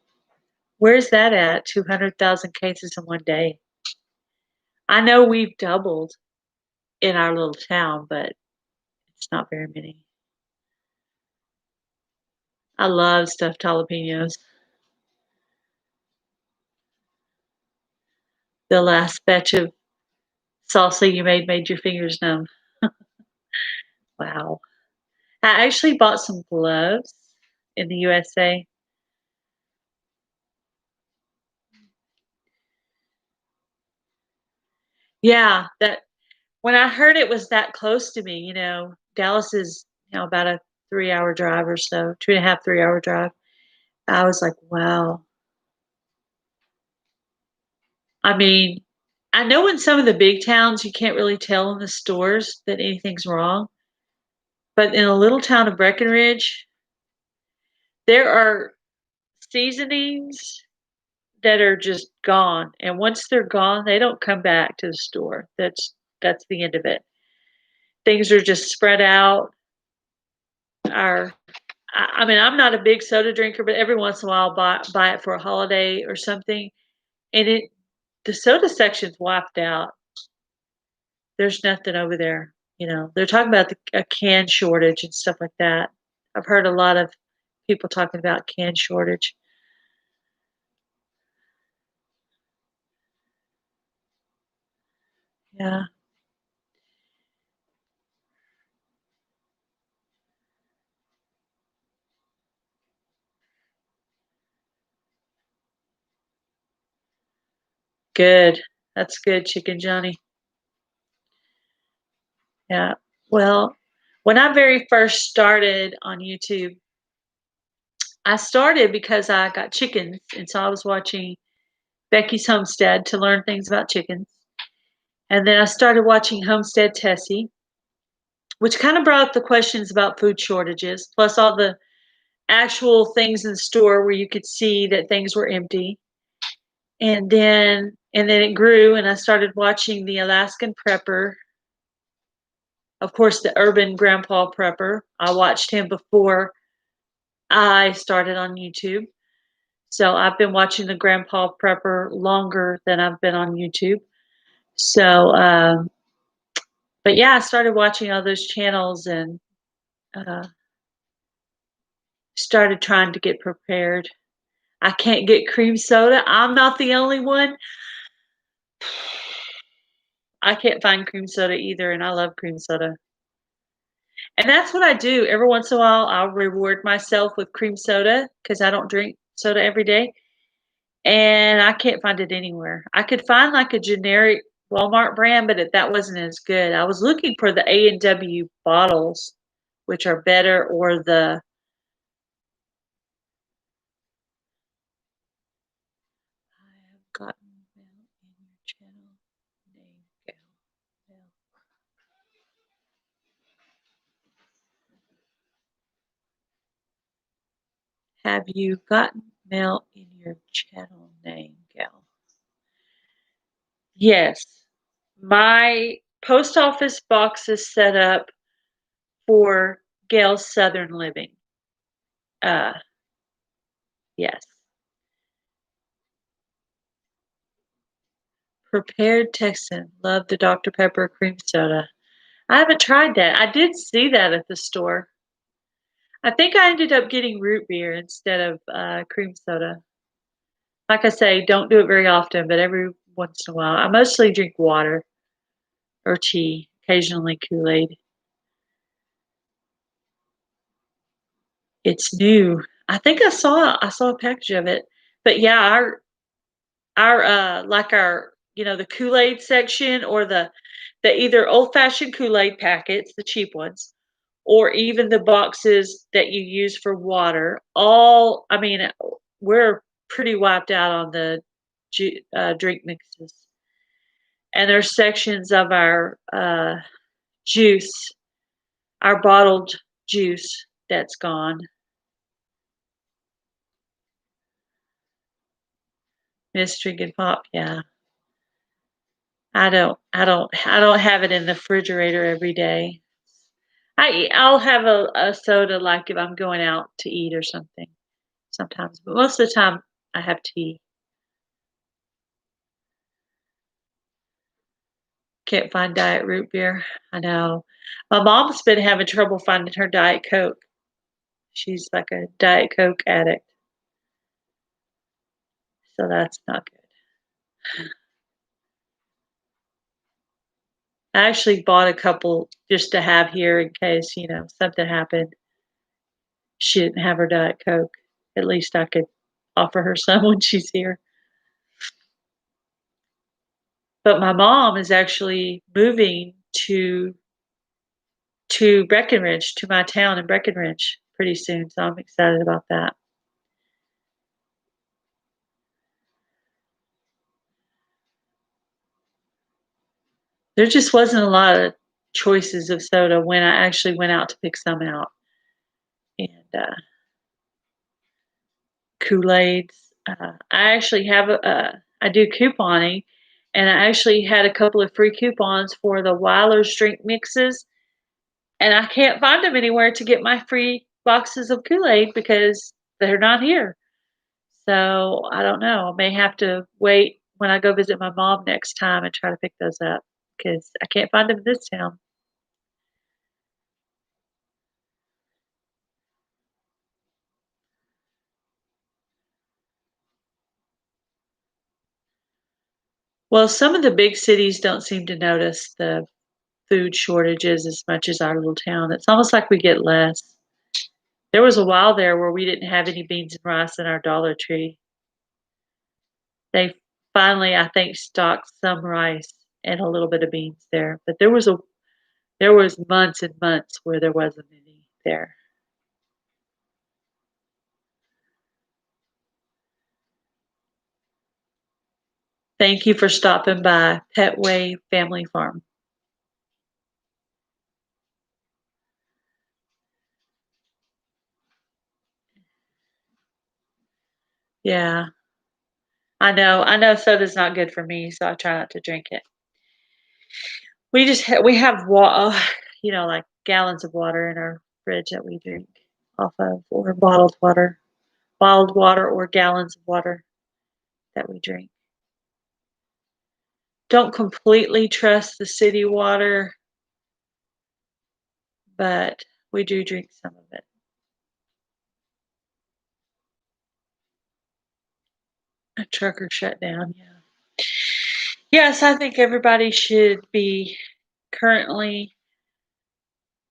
Where's that at? 200,000 cases in one day. I know we've doubled in our little town, but it's not very many. I love stuffed jalapenos. The last batch of salsa you made your fingers numb. Wow. I actually bought some gloves in the USA. Yeah, that when I heard it was that close to me, Dallas is, about a 3-hour drive or so, 2.5, 3-hour drive. I was like, wow. I mean, I know in some of the big towns you can't really tell in the stores that anything's wrong, but in a little town of Breckenridge, there are seasonings that are just gone, and once they're gone, they don't come back to the store. That's the end of it. Things are just spread out. Our I mean, I'm not a big soda drinker, but every once in a while buy it for a holiday or something, and the soda section's wiped out. There's nothing over there. They're talking about a can shortage and stuff like that. I've heard a lot of people talking about can shortage. Yeah, good. That's good, Chicken Johnny. Yeah. Well, when I very first started on YouTube, I started because I got chickens, and so I was watching Becky's Homestead to learn things about chickens. And then I started watching Homestead Tessie, which kind of brought up the questions about food shortages, plus all the actual things in the store where you could see that things were empty. And then it grew, and I started watching the Alaskan Prepper. Of course, the Urban Grandpa Prepper. I watched him before I started on YouTube. So I've been watching the Grandpa Prepper longer than I've been on YouTube. So, but yeah, I started watching all those channels and uh, started trying to get prepared. I can't get cream soda. I'm not the only one. I can't find cream soda either, and I love cream soda. And that's what I do. Every once in a while, I'll reward myself with cream soda because I don't drink soda every day. And I can't find it anywhere. I could find like a generic Walmart brand, but that wasn't as good. I was looking for the A&W bottles, which are better, or the I have gotten mail in your channel name, Gail. Gail. Have you gotten mail in your channel name, Gail? Yes. My post office box is set up for Gail's Southern Living. Uh, yes. Prepared Texan. Love the Dr. Pepper cream soda. I haven't tried that. I did see that at the store. I think I ended up getting root beer instead of cream soda. Like I say, don't do it very often, but every once in a while. I mostly drink water or tea, occasionally Kool-Aid. It's new. I think I saw a package of it. But yeah, our like our the Kool-Aid section, or the either old-fashioned Kool-Aid packets, the cheap ones, or even the boxes that you use for water. I mean, we're pretty wiped out on the drink mixes. And there's sections of our juice, our bottled juice that's gone. Miss drinking pop, yeah. I don't have it in the refrigerator every day. I'll have a soda like if I'm going out to eat or something sometimes, but most of the time I have tea. Can't find diet root beer. I know. My mom's been having trouble finding her Diet Coke. She's like a Diet Coke addict, so that's not good. I actually bought a couple just to have here in case, something happened. She didn't have her Diet Coke. At least I could offer her some when she's here. But my mom is actually moving to Breckenridge, to my town in Breckenridge pretty soon, so I'm excited about that. There just wasn't a lot of choices of soda when I actually went out to pick some out. And Kool-Aids. I actually have I do couponing, and I actually had a couple of free coupons for the Weiler's drink mixes, and I can't find them anywhere to get my free boxes of Kool-Aid because they're not here. So I don't know. I may have to wait when I go visit my mom next time and try to pick those up because I can't find them in this town. Well, some of the big cities don't seem to notice the food shortages as much as our little town. It's almost like we get less. There was a while there where we didn't have any beans and rice in our Dollar Tree. They finally, I think, stocked some rice and a little bit of beans there, but there was months and months where there wasn't any there. Thank you for stopping by Petway Family Farm. Yeah, I know soda's not good for me, so I try not to drink it. We have like gallons of water in our fridge that we drink off of, or bottled water, or gallons of water that we drink. Don't completely trust the city water, but we do drink some of it. A trucker shut down, yeah. Yes, I think everybody should be currently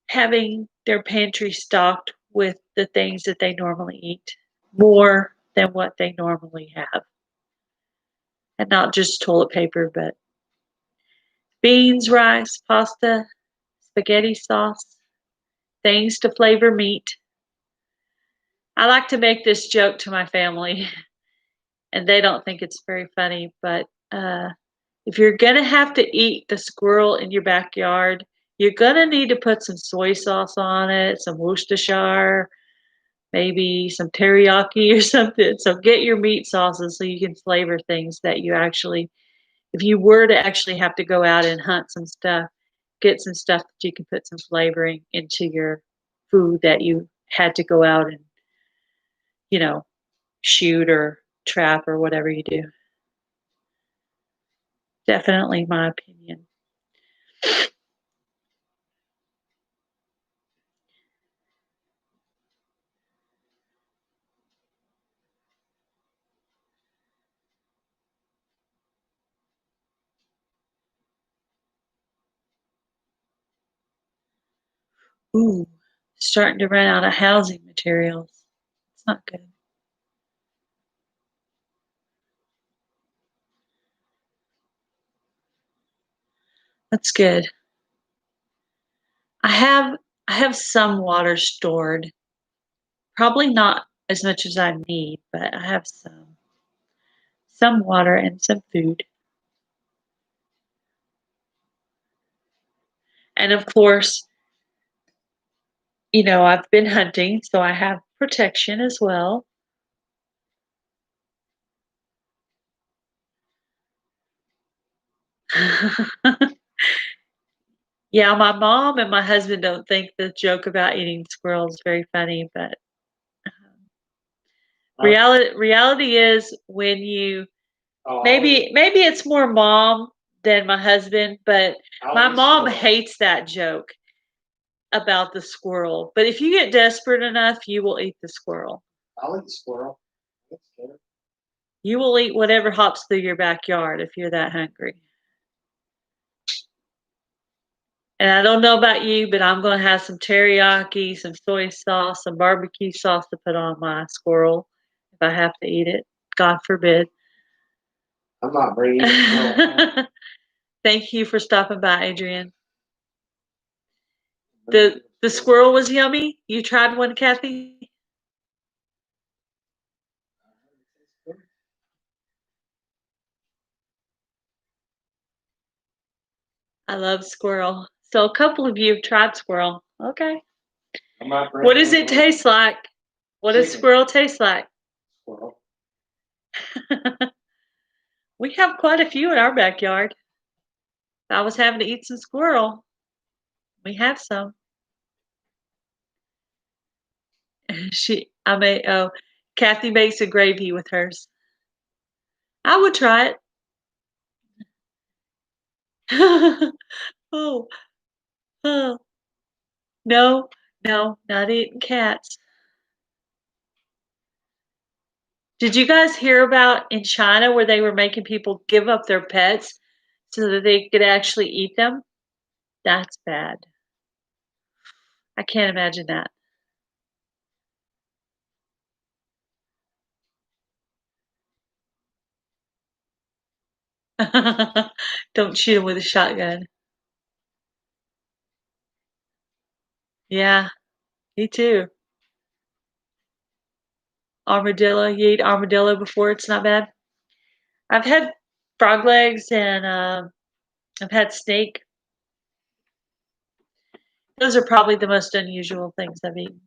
having their pantry stocked with the things that they normally eat, more than what they normally have. And not just toilet paper, but beans, rice, pasta, spaghetti sauce, things to flavor meat. I like to make this joke to my family, and they don't think it's very funny, but if you're gonna have to eat the squirrel in your backyard, you're gonna need to put some soy sauce on it, some Worcestershire, maybe some teriyaki or something. So get your meat sauces so you can flavor things that you actually, if you were to actually have to go out and hunt some stuff, get some stuff that you can put some flavoring into your food that you had to go out and, you know, shoot or trap or whatever you do. Definitely my opinion. Ooh, starting to run out of housing materials. It's not good. That's good. I have I have some water stored. Probably not as much as I need, but I have some water and some food. And of course, I've been hunting, so I have protection as well. Yeah, my mom and my husband don't think the joke about eating squirrels is very funny, but Uh, reality is when you oh, maybe it's more mom than my husband, but my I'll eat mom squirrel. hates that joke about the squirrel. But if you get desperate enough, you will eat the squirrel. I'll eat squirrel. That's good. You will eat whatever hops through your backyard if you're that hungry. And I don't know about you, but I'm going to have some teriyaki, some soy sauce, some barbecue sauce to put on my squirrel if I have to eat it. God forbid. I'm not bringing squirrel. Thank you for stopping by, Adrian. The squirrel was yummy. You tried one, Kathy? I love squirrel. So a couple of you have tried squirrel. Okay. I'm not What does it ready. taste like? What does Chicken. squirrel taste like? Squirrel. We have quite a few in our backyard. If I was having to eat some squirrel, we have some. Oh, Kathy makes a gravy with hers. I would try it. Oh, oh, no, no, not eating cats. Did you guys hear about in China where they were making people give up their pets so that they could actually eat them? That's bad. I can't imagine that. Don't shoot them with a shotgun. Yeah, me too. Armadillo. You eat armadillo before? It's not bad. I've had frog legs and I've had snake. Those are probably the most unusual things I've eaten.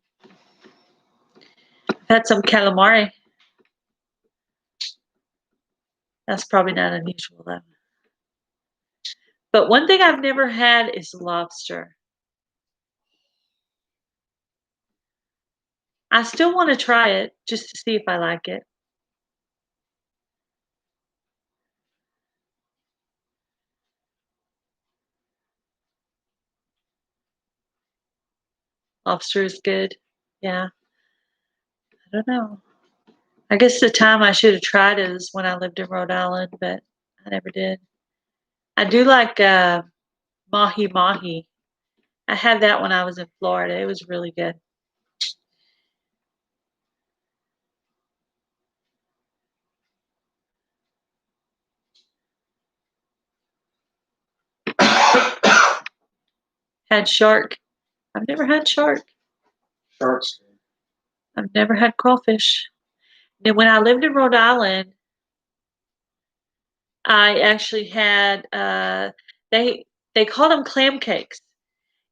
I've had some calamari. That's probably not unusual though. But one thing I've never had is lobster. I still want to try it just to see if I like it. Lobster is good. Yeah, I don't know. I guess the time I should have tried it is when I lived in Rhode Island, but I never did. I do like mahi mahi. I had that when I was in Florida. It was really good. Had shark. I've never had shark. Sharks. I've never had crawfish. And when I lived in Rhode Island, I actually had they call them clam cakes.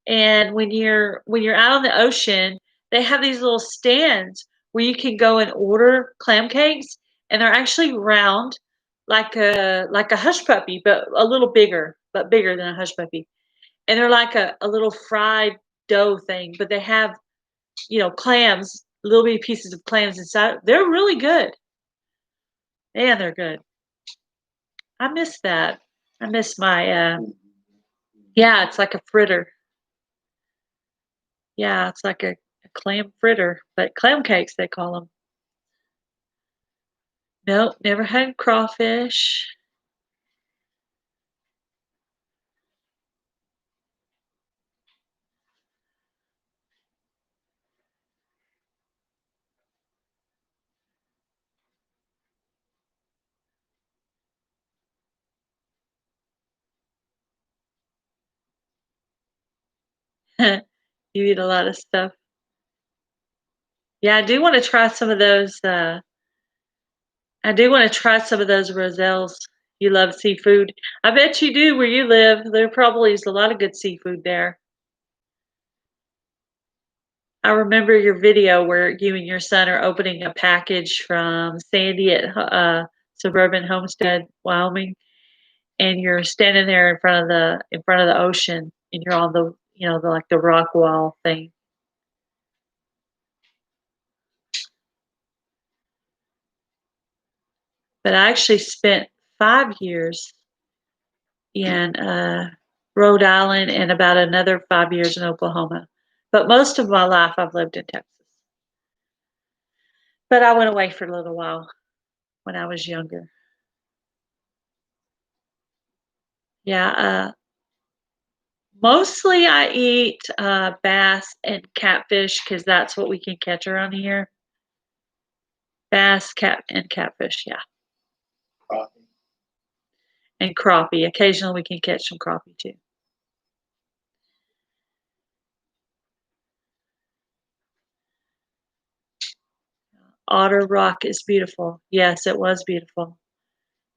And when you're out on the ocean, they have these little stands where you can go and order clam cakes, and they're actually round, like a hush puppy, but a little bigger, but bigger than a hush puppy. And they're like a little fried dough thing, but they have clams, little bitty pieces of clams inside. They're really good. Man, they're good. I miss that. I miss my yeah, it's like a fritter. Yeah, it's like a clam fritter, but clam cakes they call them. Nope, never had crawfish. You eat a lot of stuff. Yeah, I do want to try some of those. I do want to try some of those roselles. You love seafood. I bet you do where you live. There probably is a lot of good seafood there. I remember your video where you and your son are opening a package from Sandy at Suburban Homestead, Wyoming, and you're standing there in front of the ocean, and you're on the like the rock wall thing. But I actually spent 5 years in Rhode Island and about another 5 years in Oklahoma. But most of my life I've lived in Texas. But I went away for a little while when I was younger. Yeah, mostly I eat bass and catfish because that's what we can catch around here. Bass, cat, and catfish, yeah. Coffee. And crappie. Occasionally we can catch some crappie too. Otter Rock is beautiful. Yes, it was beautiful.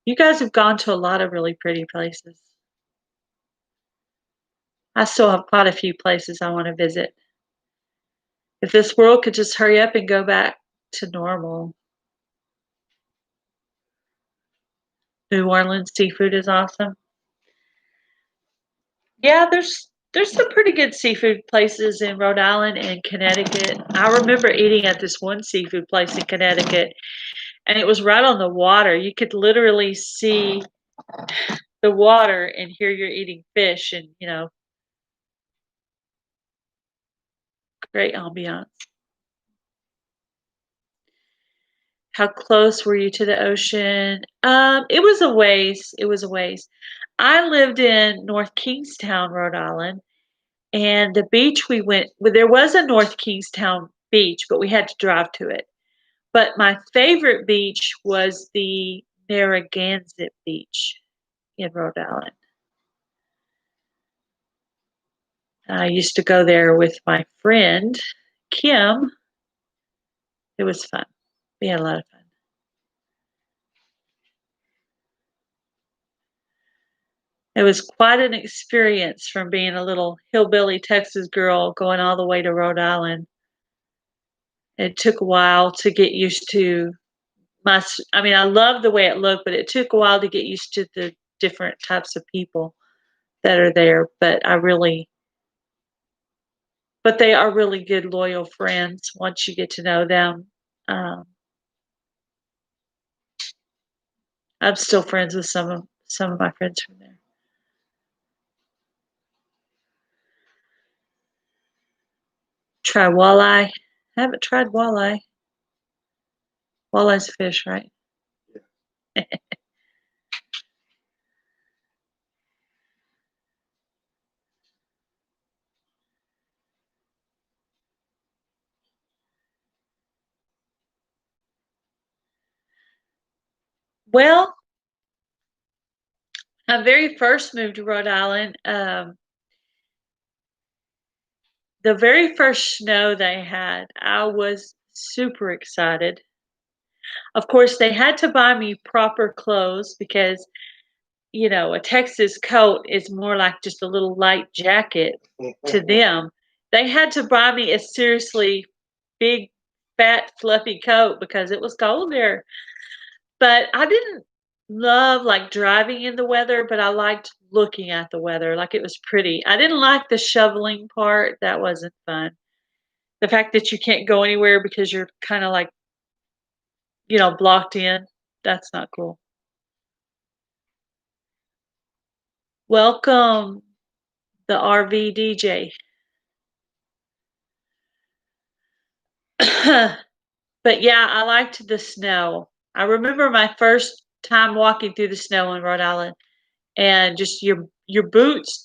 You guys have gone to a lot of really pretty places. I still have quite a few places I want to visit. If this world could just hurry up and go back to normal. New Orleans seafood is awesome. Yeah, there's some pretty good seafood places in Rhode Island and Connecticut. I remember eating at this one seafood place in Connecticut, and it was right on the water. You could literally see the water and hear you're eating fish, and great ambiance. How close were you to the ocean? It was a ways. It was a ways. I lived in North Kingstown, Rhode Island, and the beach we went well, there was a North Kingstown beach, but we had to drive to it. But my favorite beach was the Narragansett Beach in Rhode Island. I used to go there with my friend, Kim. It was fun. We had a lot of fun. It was quite an experience from being a little hillbilly Texas girl going all the way to Rhode Island. It took a while to get used to I mean, I loved the way it looked, but it took a while to get used to the different types of people that are there. But they are really good, loyal friends once you get to know them. Um, I'm still friends with some of my friends from there. Try walleye. I haven't tried walleye. Walleye's a fish, right? Well, I very first moved to Rhode Island. The very first snow they had, I was super excited. Of course, they had to buy me proper clothes because, a Texas coat is more like just a little light jacket to them. They had to buy me a seriously big, fat, fluffy coat because it was cold there. But I didn't love like driving in the weather, but I liked looking at the weather. Like it was pretty. I didn't like the shoveling part. That wasn't fun. The fact that you can't go anywhere because you're kind of like, blocked in. That's not cool. Welcome, the RV DJ. But yeah, I liked the snow. I remember my first time walking through the snow in Rhode Island, and just your boots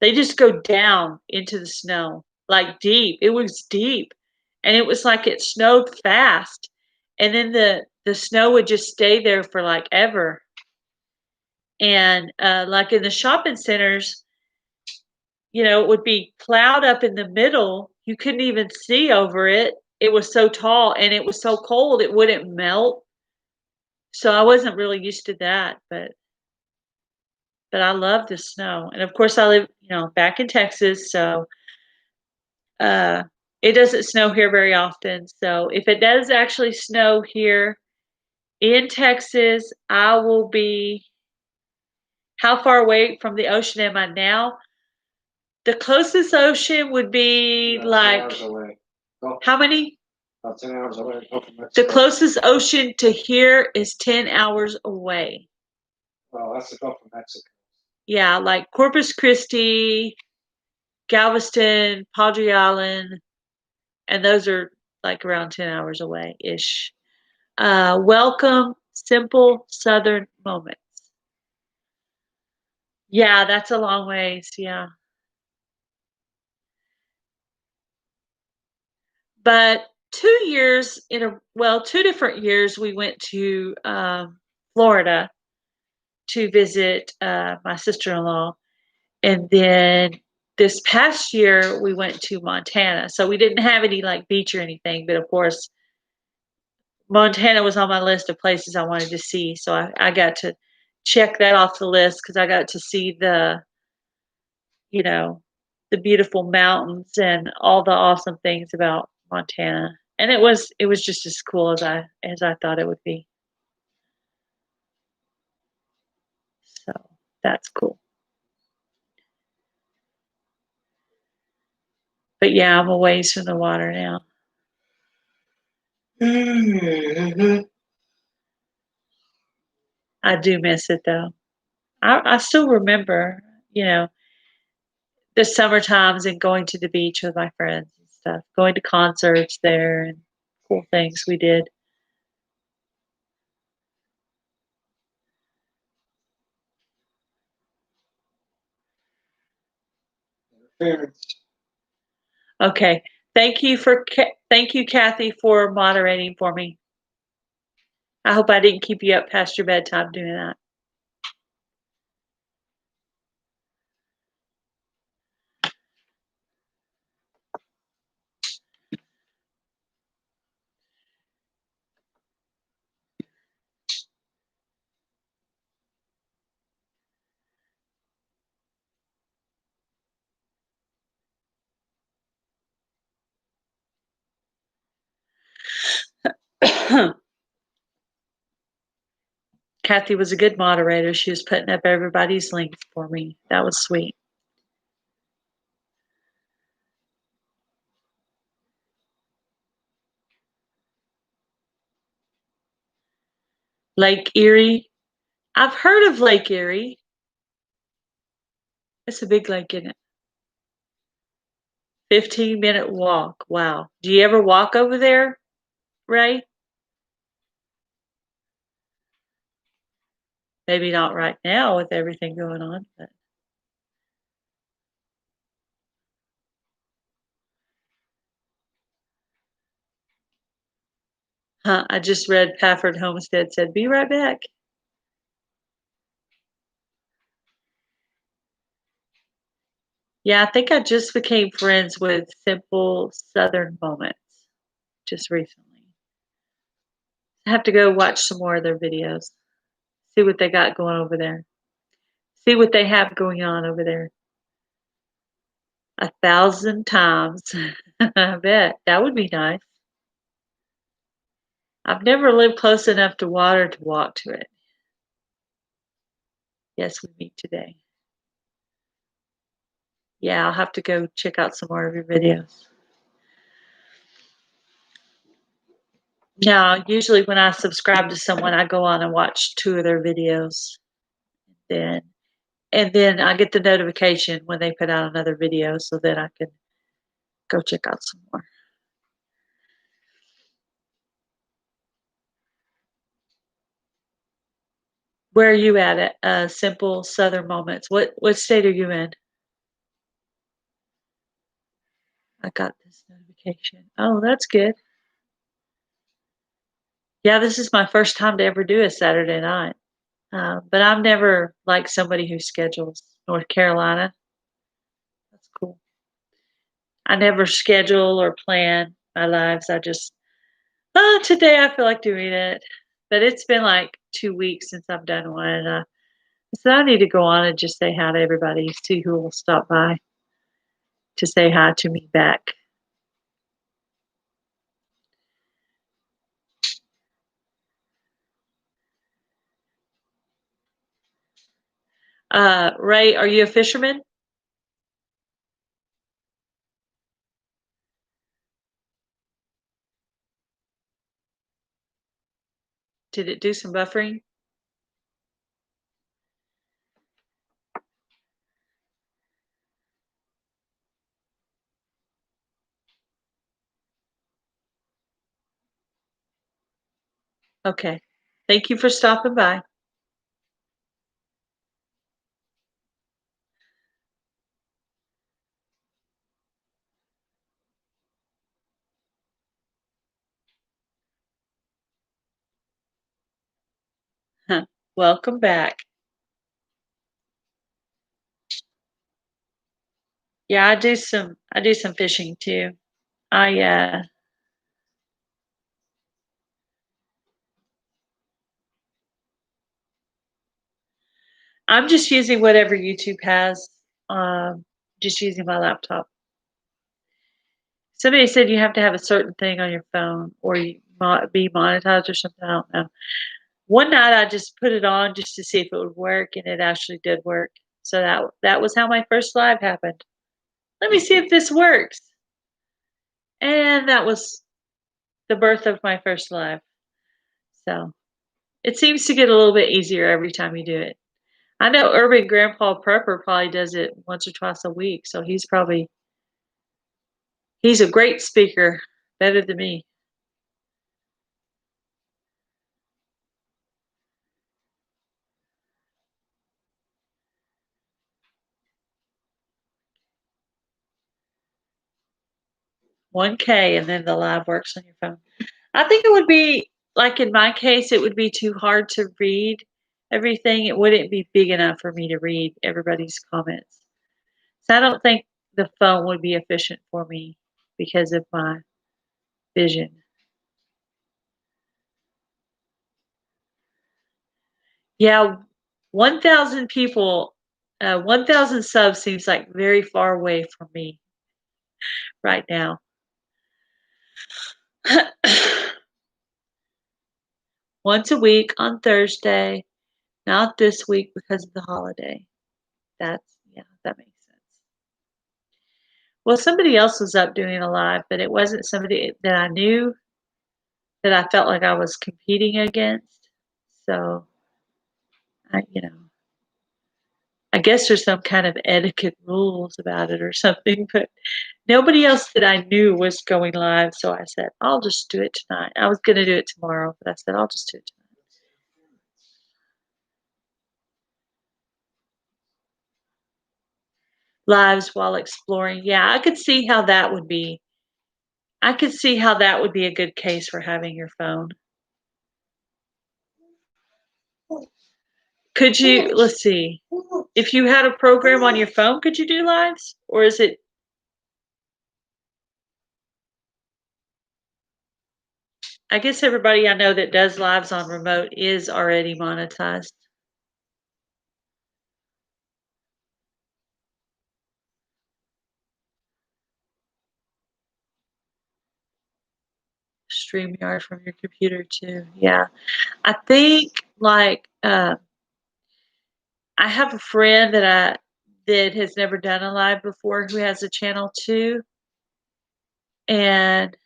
they just go down into the snow like deep. It was deep, and it was like it snowed fast, and then the snow would just stay there for like ever. And like in the shopping centers, it would be plowed up in the middle. You couldn't even see over it. It was so tall and it was so cold it wouldn't melt. So I wasn't really used to that, but I love the snow. And of course I live, back in Texas, so uh it doesn't snow here very often. So if it does actually snow here in Texas, I will be how far away from the ocean am I now? The closest ocean would be About 10 like hours away. Gulf, how many? about 10 hours away. Gulf of The Mexico. closest ocean to here is 10 hours away. Oh, that's the Gulf of Mexico. Yeah, like Corpus Christi, Galveston, Padre Island, and those are like around 10 hours away ish. Welcome, simple Southern moments. Yeah, that's a long ways. Yeah. But 2 years well, 2 different years we went to Florida to visit my sister in law. And then this past year we went to Montana. So we didn't have any like beach or anything, but of course Montana was on my list of places I wanted to see. So I got to check that off the list because I got to see you know, the beautiful mountains and all the awesome things about Montana. And it was just as cool as I thought it would be. So that's cool. But yeah, I'm a ways from the water now. I do miss it though. I still remember, you know, the summer times and going to the beach with my friends and stuff, going to concerts there and cool things we did. Interference. Okay. Thank you, Kathy, for moderating for me. I hope I didn't keep you up past your bedtime doing that. Kathy was a good moderator. She was putting up everybody's links for me. That was sweet. Lake Erie. I've heard of Lake Erie. It's a big lake, isn't it? 15-minute walk. Wow. Do you ever walk over there, Ray? Maybe not right now with everything going on, but I just read Pafford Homestead said, "Be right back." Yeah, I think I just became friends with Simple Southern Moments just recently. I have to go watch some more of their videos, see what they got going over there, see what they have going on over there. 1,000 times. I bet that would be nice. I've never lived close enough to water to walk to it. Yes, we meet today. Yeah, I'll have to go check out some more of your videos. No, usually when I subscribe to someone, I go on and watch 2 of their videos. Then and then I get the notification when they put out another video so that I can go check out some more. Where are you at Simple Southern Moments? What state are you in? I got this notification. Oh, that's good. Yeah, this is my first time to ever do a Saturday night. But I'm never like somebody who schedules North Carolina. That's cool. I never schedule or plan my lives. I just, oh, today I feel like doing it. But it's been like 2 weeks since I've done one. And so I need to go on and just say hi to everybody, see who will stop by to say hi to me back. Ray, are you a fisherman? Did it do some buffering? Okay. Thank you for stopping by. Welcome back. Yeah, I do some fishing too. I I'm just using whatever YouTube has. just using my laptop. Somebody said you have to have a certain thing on your phone or you might be monetized or something. I don't know. One night I just put it on just to see if it would work, and it actually did work. So that was how my first live happened. Let me see if this works. And that was the birth of my first live. So it seems to get a little bit easier every time you do it. I know Urban Grandpa Prepper probably does it once or twice a week, so he's a great speaker, better than me. $1K, and then the live works on your phone. I think it would be like in my case, it would be too hard to read everything. It wouldn't be big enough for me to read everybody's comments. So I don't think the phone would be efficient for me because of my vision. Yeah, 1,000 people, 1,000 subs seems like very far away from me right now. Once a week on Thursday, not this week because of the holiday. Yeah, that makes sense. Well, somebody else was up doing a live, but it wasn't somebody that I knew that I felt like I was competing against. So, I guess there's some kind of etiquette rules about it or something, but nobody else that I knew was going live. So I said, I'll just do it tonight. I was going to do it tomorrow, but I said, I'll just do it tonight. Lives while exploring. Yeah, I could see how that would be. I could see how that would be a good case for having your phone. Could you, let's see, if you had a program on your phone, could you do lives? Or is it, I guess everybody I know that does lives on remote is already monetized. StreamYard from your computer too. Yeah. I think like I have a friend that has never done a live before who has a channel too. And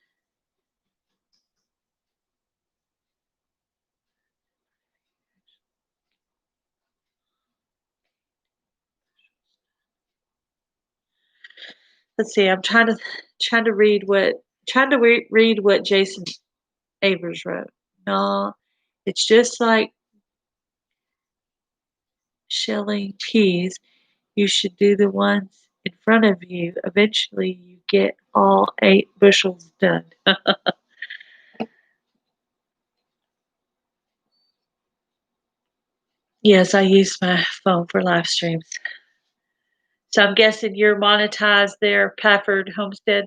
let's see, I'm read what Jason Avers wrote. No, it's just like shelling peas. You should do the ones in front of you. Eventually you get all 8 bushels done. Yes, I use my phone for live streams. So I'm guessing you're monetized there, Pafford Homestead.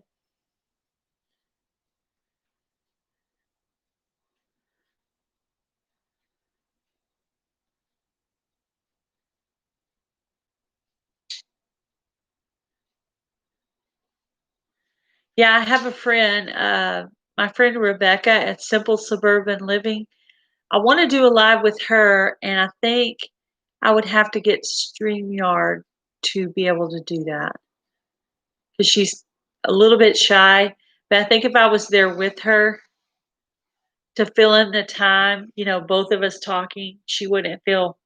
Yeah, I have a friend, my friend Rebecca at Simple Suburban Living. I want to do a live with her, and I think I would have to get StreamYard to be able to do that because she's a little bit shy. But I think if I was there with her to fill in the time, both of us talking, she wouldn't feel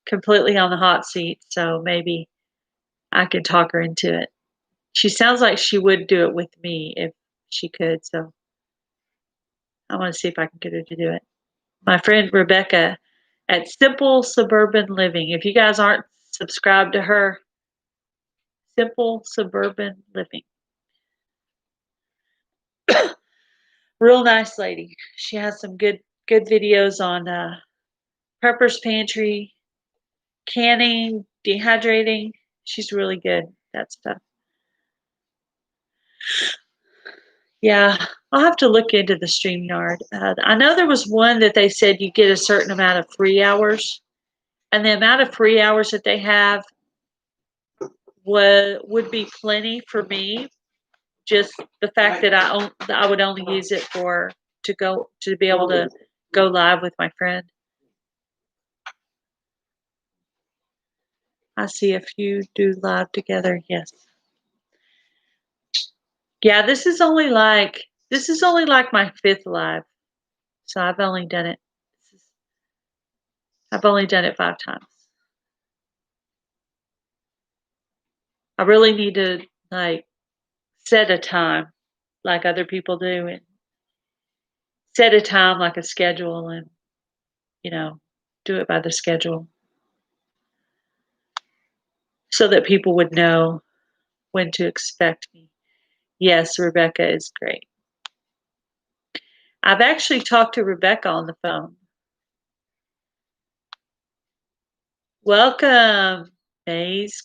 completely on the hot seat. So maybe I could talk her into it. She sounds like she would do it with me if she could. So I want to see if I can get her to do it. My friend Rebecca at Simple Suburban Living. If you guys aren't subscribed to her, Simple Suburban Living. Real nice lady. She has some good videos on Prepper's Pantry, canning, dehydrating. She's really good at that stuff. Yeah, I'll have to look into the StreamYard. I know there was one that they said you get a certain amount of free hours, and the amount of free hours that they have would be plenty for me. Just the fact that I would only use it to be able to go live with my friend. I see a few do live together. Yes. Yeah, this is only like my 5th live. So I've only done it 5 times. I really need to like set a time like other people do and set a time like a schedule and do it by the schedule so that people would know when to expect me. Yes, Rebecca is great. I've actually talked to Rebecca on the phone. Welcome, May's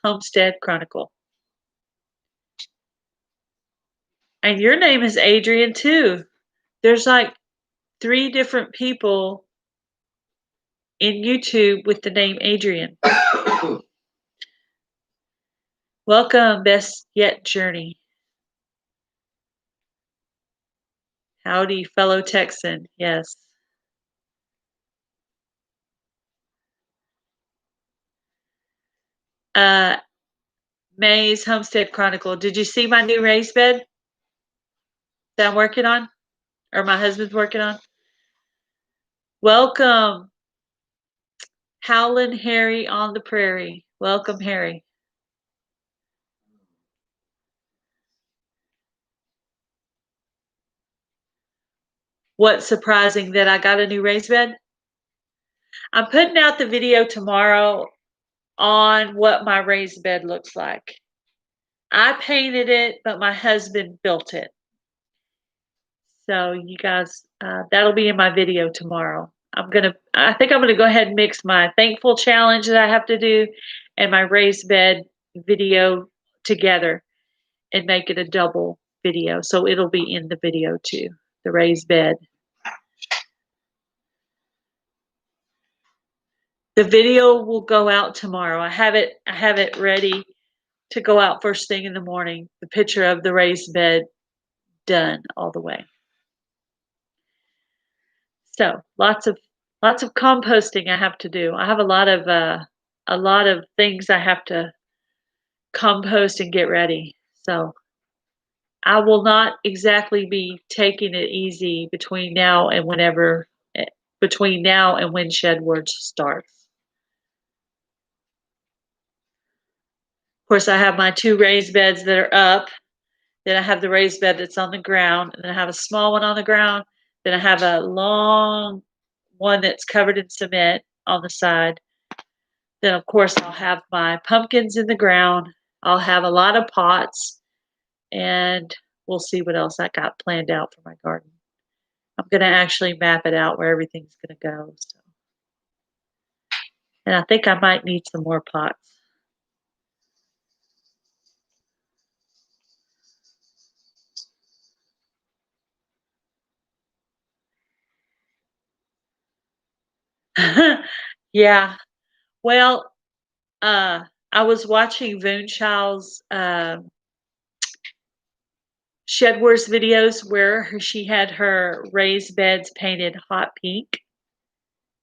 Homestead Chronicle. And your name is Adrian too. There's like 3 different people in YouTube with the name Adrian. Welcome, Best Yet Journey. Howdy, fellow Texan. Yes. May's Homestead Chronicle. Did you see my new raised bed that I'm working on? Or my husband's working on? Welcome, Howlin' Harry on the Prairie. Welcome, Harry. What's surprising that I got a new raised bed? I'm putting out the video tomorrow on what my raised bed looks like. I painted it, but my husband built it. So you guys, that'll be in my video tomorrow. I think I'm gonna go ahead and mix my thankful challenge that I have to do and my raised bed video together and make it a double video. So it'll be in the video too, the raised bed. The video will go out tomorrow. I have it ready to go out first thing in the morning. The picture of the raised bed done all the way. So lots of composting I have to do. I have a lot of things I have to compost and get ready. So I will not exactly be taking it easy between now and when Shed Words starts. Of course, I have my 2 raised beds that are up. Then I have the raised bed that's on the ground. And then I have a small one on the ground. Then I have a long one that's covered in cement on the side. Then, of course, I'll have my pumpkins in the ground. I'll have a lot of pots. And we'll see what else I got planned out for my garden. I'm going to actually map it out where everything's going to go. So. And I think I might need some more pots. Yeah. Well, I was watching Voonchild's Shed Wars videos where she had her raised beds painted hot pink.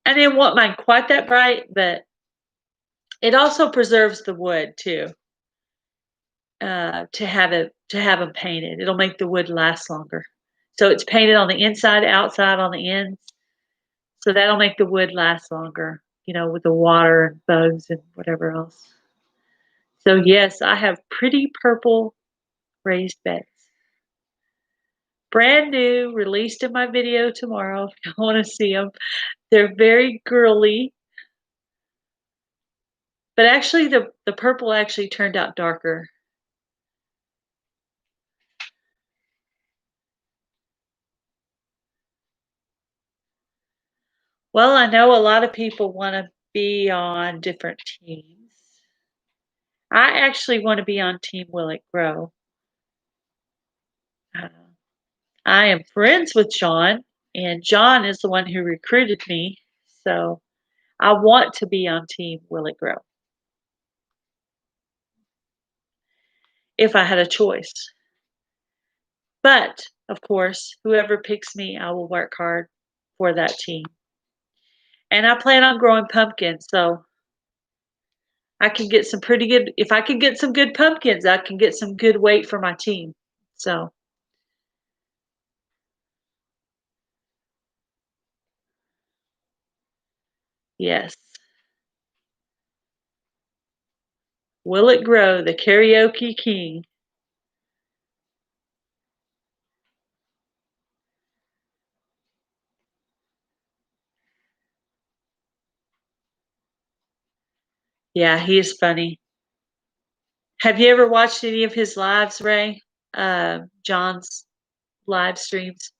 I didn't want mine quite that bright, but it also preserves the wood too. To have them painted, it'll make the wood last longer. So it's painted on the inside, outside, on the ends. So that'll make the wood last longer, with the water and bugs and whatever else. So yes, I have pretty purple raised beds. Brand new, released in my video tomorrow if you want to see them. They're very girly. But actually the purple actually turned out darker. Well, I know a lot of people want to be on different teams. I actually want to be on Team Will It Grow. I am friends with John, and John is the one who recruited me. So I want to be on Team Will It Grow. if I had a choice. But, of course, whoever picks me, I will work hard for that team. And I plan on growing pumpkins, so I can get some pretty good if I can get some good pumpkins, I can get some good weight for my team. So, yes. Will it grow? The karaoke king. Yeah, he is funny. Have you ever watched any of his lives, Ray? John's live streams.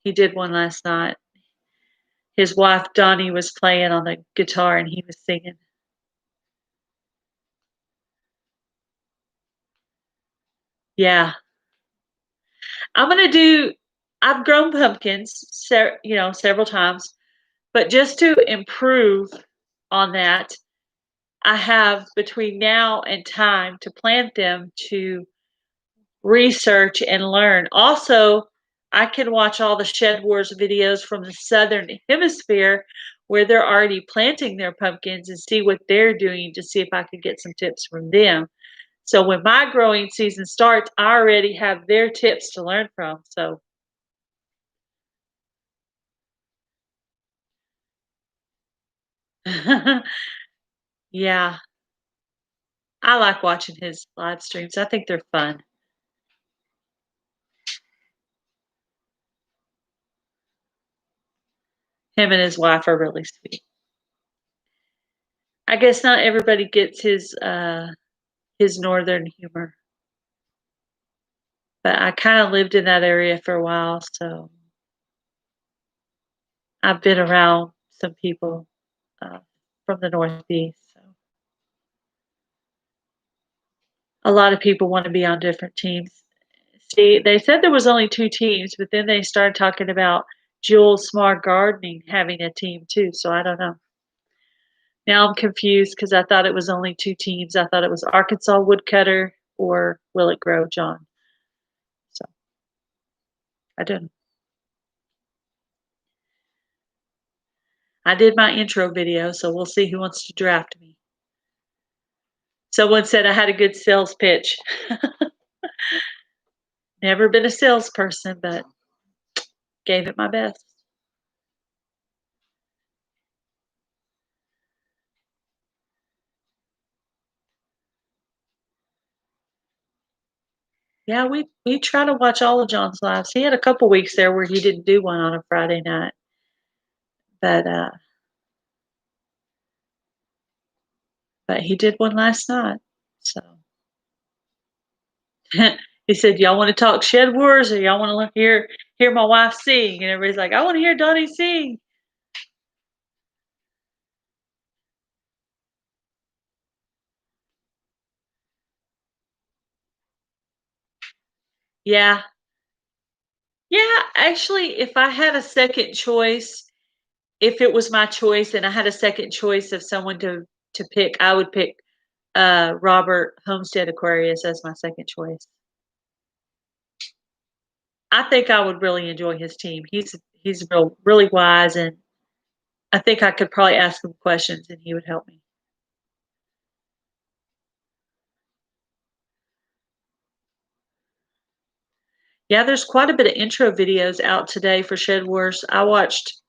He did one last night. His wife Donnie was playing on the guitar and he was singing. Yeah. I'm gonna do I've grown pumpkins, several times, but just to improve on that, I have between now and time to plant them to research and learn. Also, I can watch all the Shed Wars videos from the Southern Hemisphere where they're already planting their pumpkins and see what they're doing to see if I could get some tips from them. So when my growing season starts, I already have their tips to learn from. So yeah, I like watching his live streams. I think they're fun. Him and his wife are really sweet. I guess not everybody gets his northern humor, but I kind of lived in that area for a while, so I've been around some people uh, from the Northeast. So a lot of people want to be on different teams. See, they said there was only 2 teams, but then they started talking about Jules Smart Gardening having a team too, so I don't know. Now I'm confused because I thought it was only 2 teams. I thought it was Arkansas Woodcutter or Will It Grow John. So I don't know. I did my intro video, so we'll see who wants to draft me. Someone said I had a good sales pitch. Never been a salesperson, but gave it my best. Yeah, we try to watch all of John's lives. He had a couple weeks there where he didn't do one on a Friday night, but but he did one last night. So he said, "Y'all want to talk Shed Wars, or y'all want to hear my wife sing?" And everybody's like, "I want to hear Donnie sing." Yeah, yeah. Actually, if I had a second choice, if it was my choice and I had a second choice of someone to pick, I would pick Robert Homestead Aquarius as my second choice. I think I would really enjoy his team. He's really wise, and I think I could probably ask him questions and he would help me. Yeah, there's quite a bit of intro videos out today for Shed Wars. I watched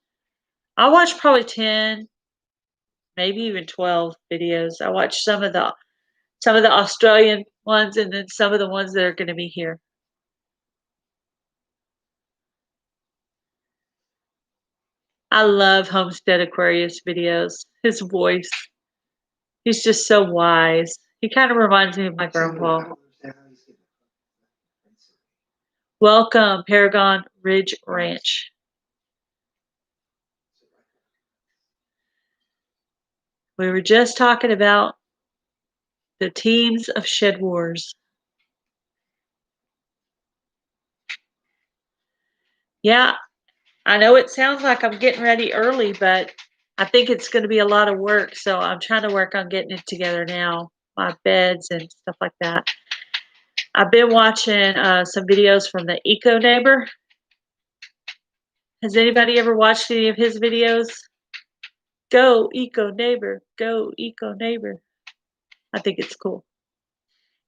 probably 10, maybe even 12 videos. I watched some of the Australian ones and then some of the ones that are going to be here. I love Homestead Aquarius videos. His voice, he's just so wise. He kind of reminds me of my grandpa. Welcome, Paragon Ridge Ranch. We were just talking about the teams of Shed Wars. Yeah, I know it sounds like I'm getting ready early, but I think it's going to be a lot of work, so I'm trying to work on getting it together now, my beds and stuff like that. I've been watching some videos from the Eco Neighbor. Has anybody ever watched any of his videos? Go Eco Neighbor, go Eco Neighbor. I think it's cool.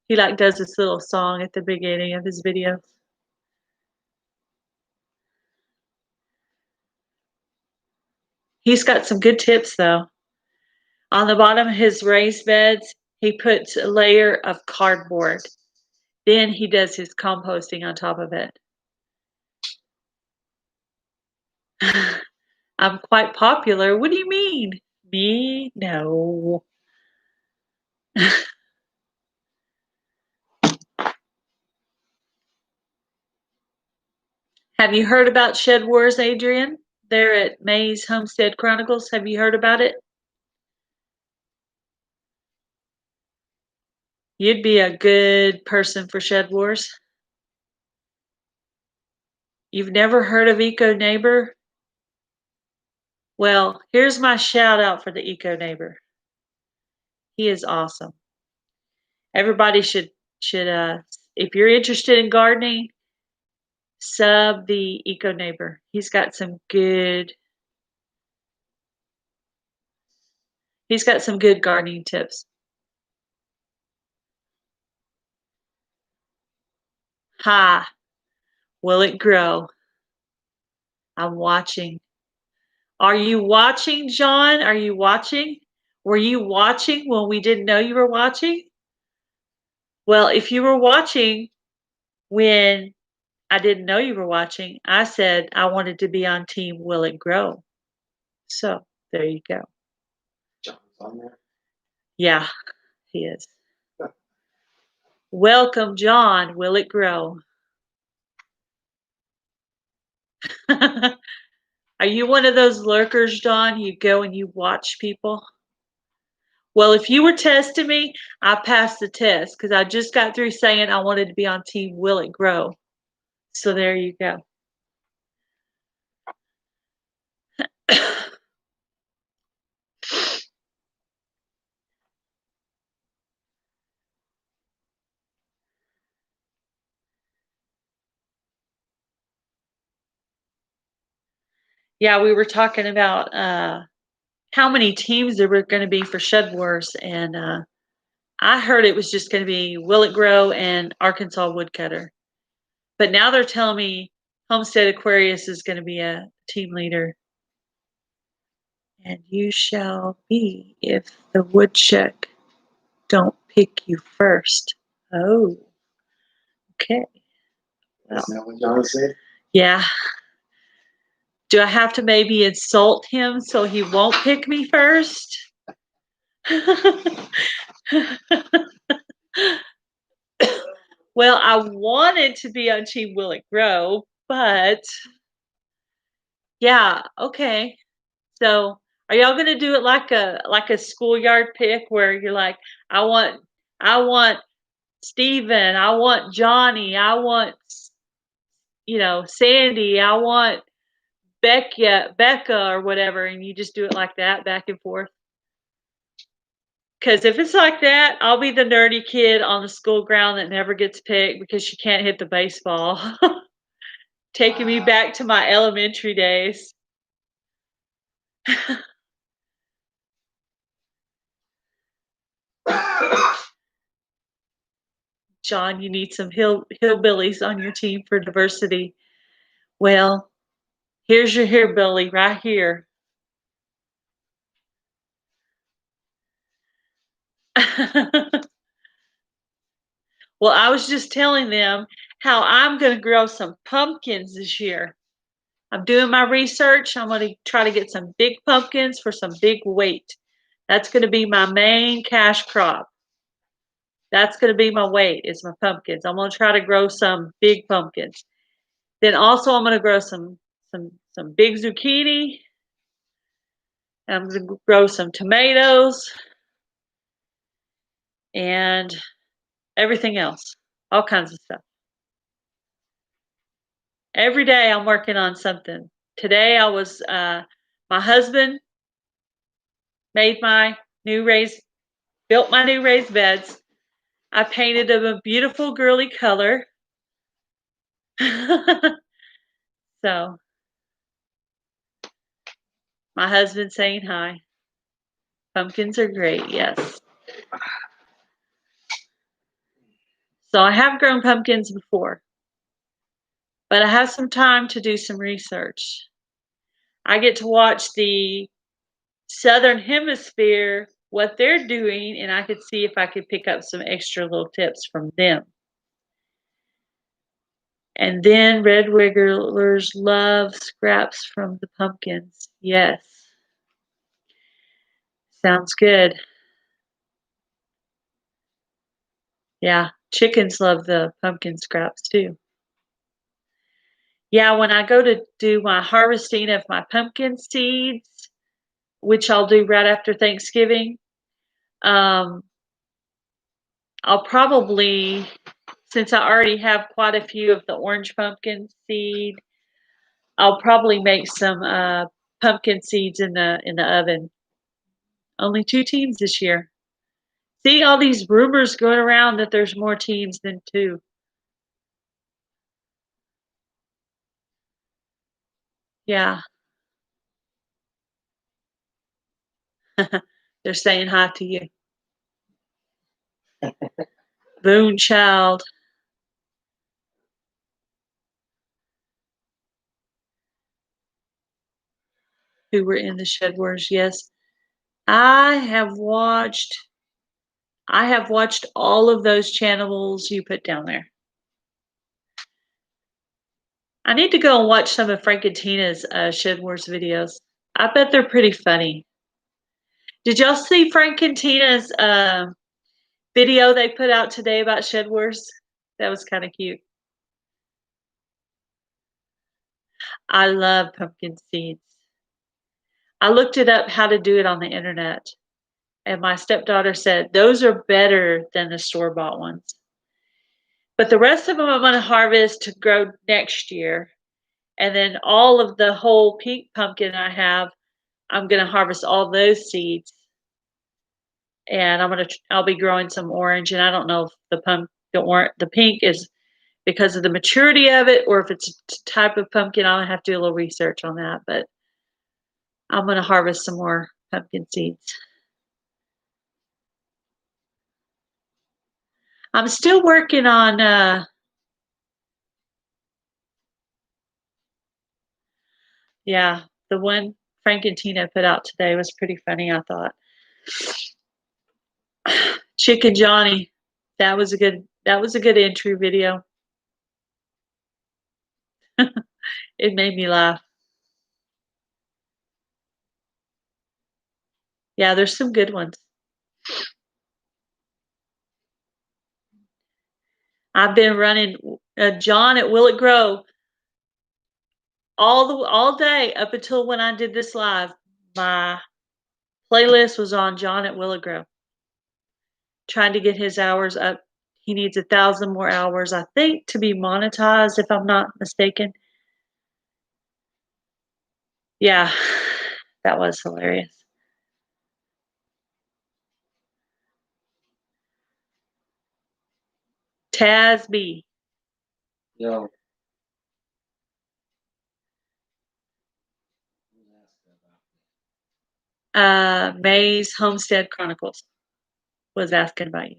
He like does this little song at the beginning of his videos. He's got some good tips though. On the bottom of his raised beds, he puts a layer of cardboard. Then he does his composting on top of it. I'm quite popular. What do you mean? Me? No. Have you heard about Shed Wars, Adrian? They're at May's Homestead Chronicles. Have you heard about it? You'd be a good person for Shed Wars. You've never heard of Eco Neighbor? Well, here's my shout out for the Eco Neighbor. He is awesome. Everybody should if you're interested in gardening, sub the Eco Neighbor. He's got some good gardening tips. Ha! Will it grow? I'm watching. Are you watching, John? Are you watching? Were you watching when we didn't know you were watching? Well, if you were watching when I didn't know you were watching, I said I wanted to be on team Will It Grow. So there you go. John's on there. Yeah, he is. Welcome, John. Will it grow? Are you one of those lurkers, John? You go and you watch people? Well, if you were testing me, I passed the test because I just got through saying I wanted to be on team Will It Grow. So there you go. Yeah, we were talking about how many teams there were going to be for Shed Wars, and I heard it was just going to be Will It Grow and Arkansas Woodcutter. But now they're telling me Homestead Aquarius is going to be a team leader. And you shall be if the woodchuck don't pick you first. Oh, okay. Well, Isn't that what John said? yeah. Do I have to maybe insult him so he won't pick me first? Well, I wanted to be on Team Will It Grow, but yeah, okay. So are y'all gonna do it like a schoolyard pick where you're like, I want Steven, I want Johnny, I want Sandy, I want Becca or whatever, and you just do it like that, back and forth? Because if it's like that, I'll be the nerdy kid on the school ground that never gets picked because she can't hit the baseball. Taking me back to my elementary days. John, you need some hillbillies on your team for diversity. Well, here's your hillbilly right here. Well, I was just telling them how I'm going to grow some pumpkins this year. I'm doing my research. I'm going to try to get some big pumpkins for some big weight. That's going to be my main cash crop. That's going to be my weight, is my pumpkins. I'm going to try to grow some big pumpkins. Then also I'm going to grow some big zucchini. I'm going to grow some tomatoes and everything else, all kinds of stuff. Every day I'm working on something. Today I was, my husband built my new raised beds. I painted them a beautiful girly color. So my husband's saying hi. Pumpkins are great, yes. So I have grown pumpkins before, but I have some time to do some research. I get to watch the Southern Hemisphere, what they're doing, and I could see if I could pick up some extra little tips from them. And then red wigglers love scraps from the pumpkins. Yes. Sounds good. Yeah, chickens love the pumpkin scraps too. Yeah, when I go to do my harvesting of my pumpkin seeds, which I'll do right after Thanksgiving, um, I'll probably, since I already have quite a few of the orange pumpkin seed, I'll probably make some pumpkin seeds in the oven. Only 2 teams this year. See all these rumors going around that there's more teams than 2. Yeah. They're saying hi to you. Boone Child, who were in the Shed Wars. Yes. I have watched I have watched all of those channels you put down there. I need to go and watch some of Frank and Tina's Shed Wars videos. I bet they're pretty funny. Did y'all see Frank and Tina's video they put out today about Shed Wars? That was kind of cute. I love pumpkin seeds. I looked it up how to do it on the internet, and my stepdaughter said those are better than the store-bought ones. But the rest of them I'm going to harvest to grow next year. And then all of the whole pink pumpkin I have, I'm going to harvest all those seeds. And I'll be growing some orange, and I don't know if the pink is because of the maturity of it or if it's a type of pumpkin. I'll have to do a little research on that, but I'm going to harvest some more pumpkin seeds. I'm still working on yeah, the one Frank and Tina put out today was pretty funny, I thought. Chicken Johnny. That was a good entry video. It made me laugh. Yeah, there's some good ones. I've been running John at Will It Grow all day up until when I did this live. My playlist was on John at Will It Grow. Trying to get his hours up. He needs 1,000 more hours, I think, to be monetized, if I'm not mistaken. Yeah, that was hilarious. Taz B. Yo. May's Homestead Chronicles was asking about you.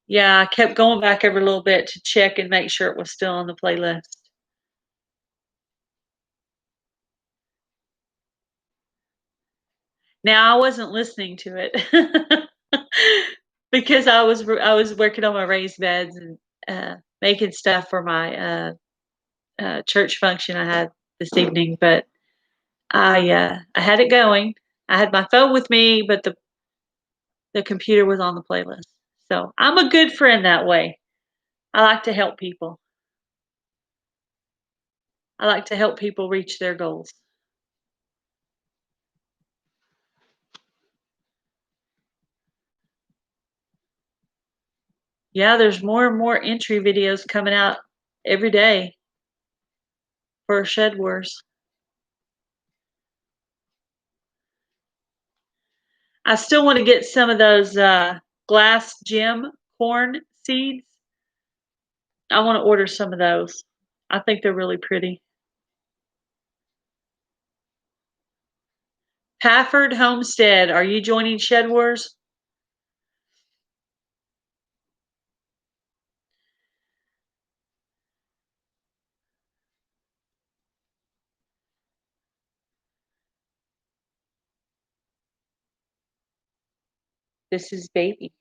Yeah, I kept going back every little bit to check and make sure it was still on the playlist. Now I wasn't listening to it because I was working on my raised beds and making stuff for my church function I had this evening. But I had it going. I had my phone with me, but the computer was on the playlist. So I'm a good friend that way. I like to help people. I like to help people reach their goals. Yeah, there's more and more entry videos coming out every day. for Shed Wars. I still want to get some of those glass gem corn seeds. I want to order some of those. I think they're really pretty. Pafford Homestead, are you joining Shed Wars? This is Baby.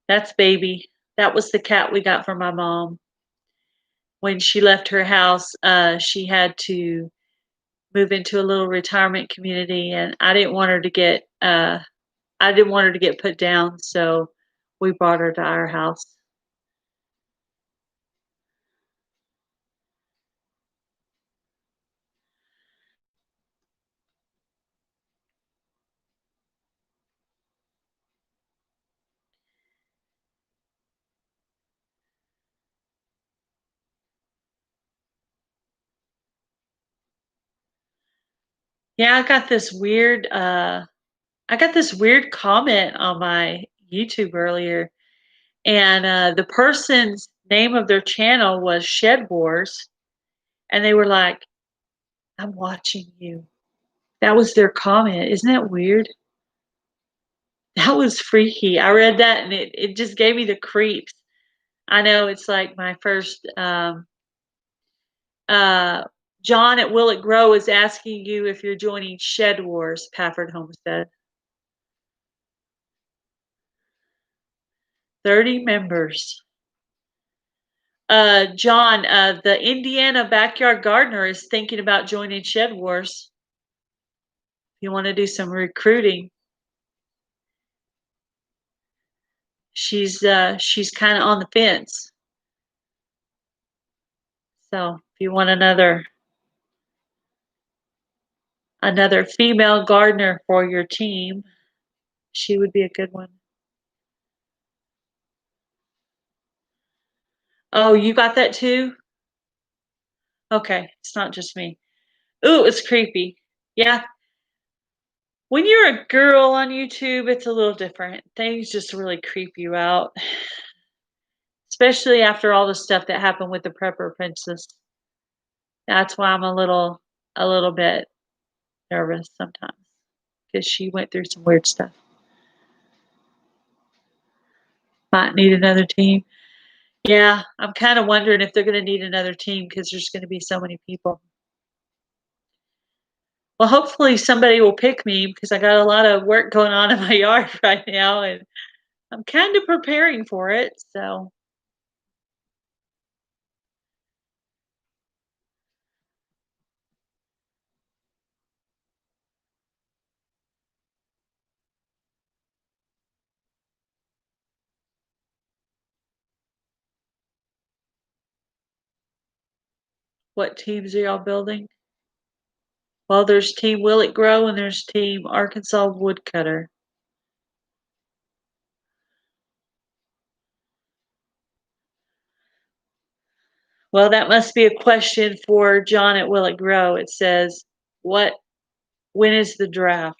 That's Baby. That was the cat we got from my mom. When she left her house, she had to move into a little retirement community, and I didn't want her to get put down, so we brought her to our house. Yeah, I got this weird comment on my YouTube earlier, and the person's name of their channel was Shed Wars, and they were like, "I'm watching you." That was their comment. Isn't that weird? That was freaky. I read that and it just gave me the creeps. I know it's like my first uh John at Will It Grow is asking you if you're joining Shed Wars, Pafford Homestead. 30 members. John, the Indiana backyard gardener is thinking about joining Shed Wars. If you want to do some recruiting. She's kind of on the fence. So if you want another female gardener for your team, she would be a good one. Oh, you got that too? Okay, it's not just me. Ooh, it's creepy. Yeah. When you're a girl on YouTube, it's a little different. Things just really creep you out, especially after all the stuff that happened with the Prepper Princess. That's why I'm a little bit nervous sometimes because she went through some weird stuff. Might need another team. Yeah, I'm kind of wondering if they're going to need another team because there's going to be so many people. Well, hopefully somebody will pick me because I got a lot of work going on in my yard right now, and I'm kind of preparing for it. So, what teams are y'all building? Well, there's Team Will It Grow and there's Team Arkansas Woodcutter. Well, that must be a question for John at Will It Grow. It says, "What? When is the draft?"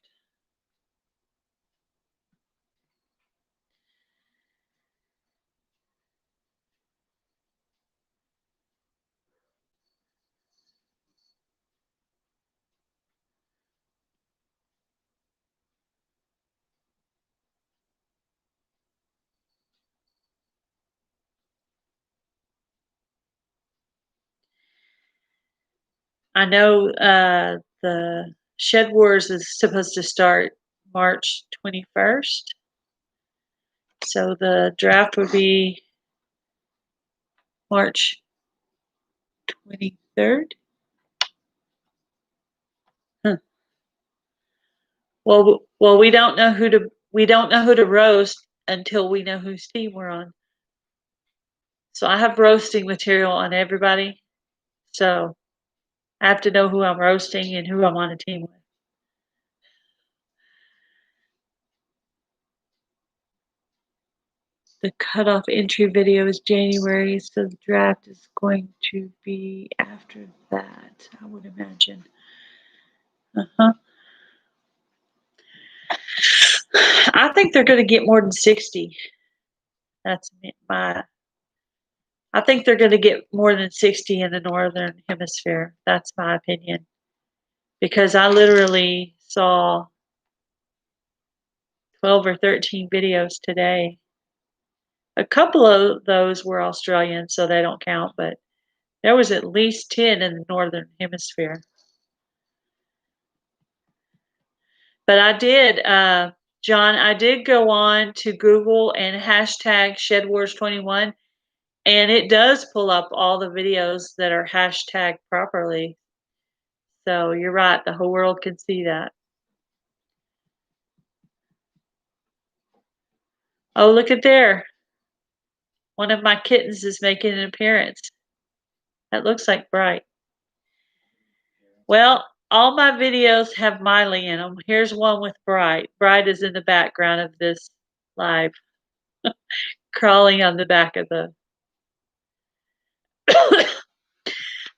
I know the Shed Wars is supposed to start March 21st. So the draft would be March 23rd. Huh. Well, we don't know who to roast until we know whose team we're on. So I have roasting material on everybody. So I have to know who I'm roasting and who I'm on a team with. The cutoff entry video is January, so the draft is going to be after that, I would imagine. I think they're going to get more than 60. That's my. I think they're going to get more than 60 in the northern hemisphere. That's my opinion. Because I literally saw 12 or 13 videos today. A couple of those were Australian, so they don't count, but there was at least 10 in the northern hemisphere. But I did, John, I did go on to Google and hashtag ShedWars21, and it does pull up all the videos that are hashtagged properly. So you're right, the whole world can see that. Oh, look at there. One of my kittens is making an appearance. That looks like Bright. Well, all my videos have Miley in them. Here's one with Bright. Bright is in the background of this live, crawling on the back of the.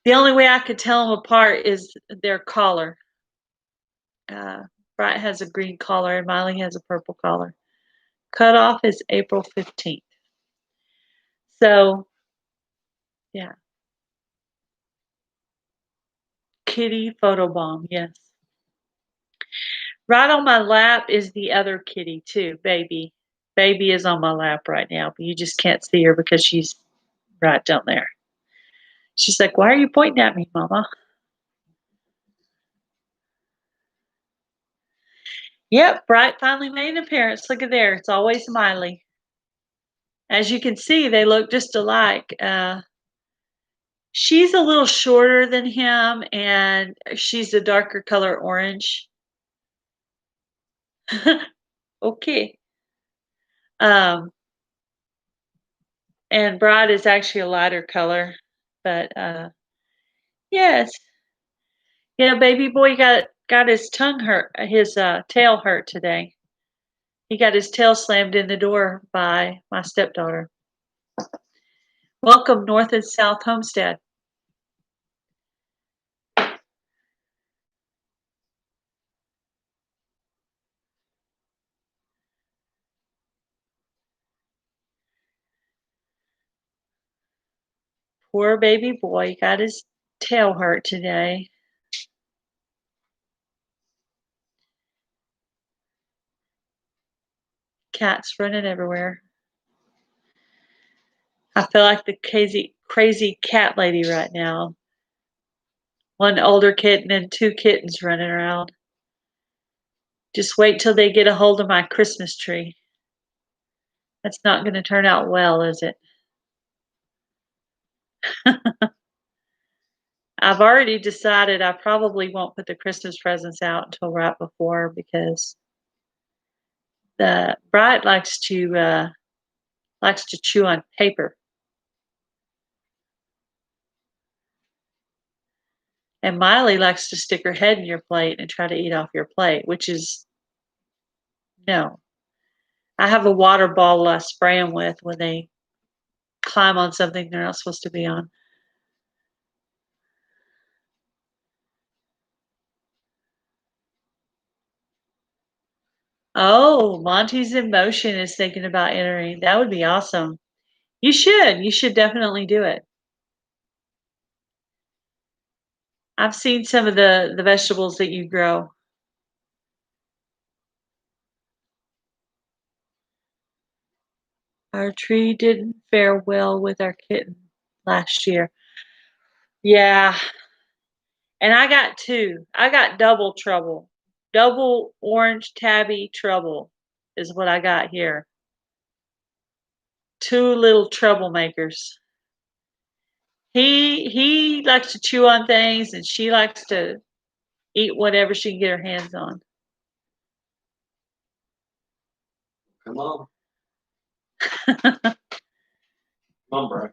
The only way I could tell them apart is their collar. Bright has a green collar and Miley has a purple collar. Cutoff is April 15th. So, yeah. Kitty photobomb, yes. Right on my lap is the other kitty too, Baby. Baby is on my lap right now, but you just can't see her because she's right down there. She's like, "Why are you pointing at me, Mama?" Yep, Bright finally made an appearance. Look at there. It's always Miley. As you can see, they look just alike. She's a little shorter than him, and she's a darker color orange. Okay. And Bright is actually a lighter color, but yes. Yeah, baby boy got his tongue hurt, his tail hurt today. He got his tail slammed in the door by my stepdaughter. Welcome, North and South Homestead. Poor baby boy got his tail hurt today. Cats running everywhere. I feel like the crazy cat lady right now. One older kitten and two kittens running around. Just wait till they get a hold of my Christmas tree. That's not going to turn out well, is it? I've already decided I probably won't put the Christmas presents out until right before because the Bright likes to chew on paper. And Miley likes to stick her head in your plate and try to eat off your plate, which is no. I have a water bottle I spray them with when they climb on something they're not supposed to be on. Oh, Monty's in Motion is thinking about entering. That would be awesome. You should. You should definitely do it. I've seen some of the vegetables that you grow. Our tree didn't fare well with our kitten last year. Yeah. And I got two. I got double trouble. Double orange tabby trouble is what I got here. Two little troublemakers. He likes to chew on things and she likes to eat whatever she can get her hands on. Come on. Come on, bro.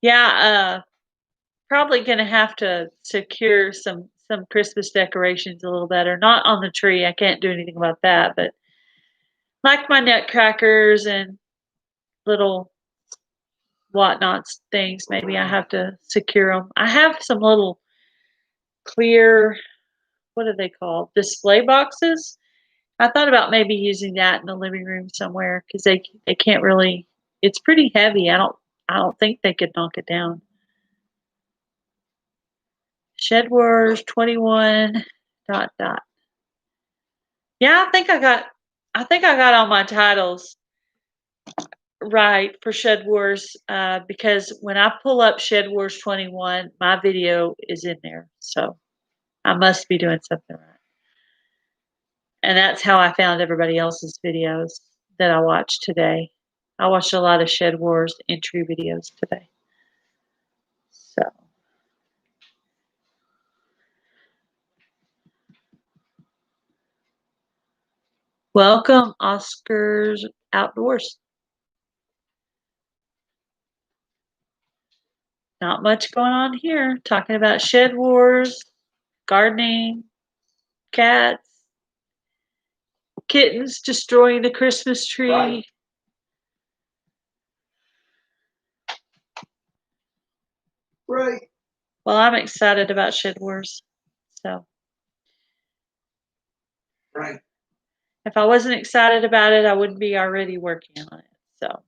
Yeah, probably gonna have to secure some some Christmas decorations a little better. Not on the tree. I can't do anything about that, but like my nutcrackers and little whatnots things, maybe I have to secure them. I have some little clear, what are they called? Display boxes. I thought about maybe using that in the living room somewhere because they can't really. It's pretty heavy. I don't think they could knock it down. Shed Wars 21 ... Yeah, I think I got all my titles right for Shed Wars because when I pull up Shed Wars 21, my video is in there. So I must be doing something right. And that's how I found everybody else's videos that I watched today. I watched a lot of Shed Wars entry videos today. So welcome, Oscars Outdoors. Not much going on here. Talking about Shed Wars, gardening, cats, kittens destroying the Christmas tree. Right. Well, I'm excited about Shed Wars. So Right. if I wasn't excited about it, I wouldn't be already working on it. So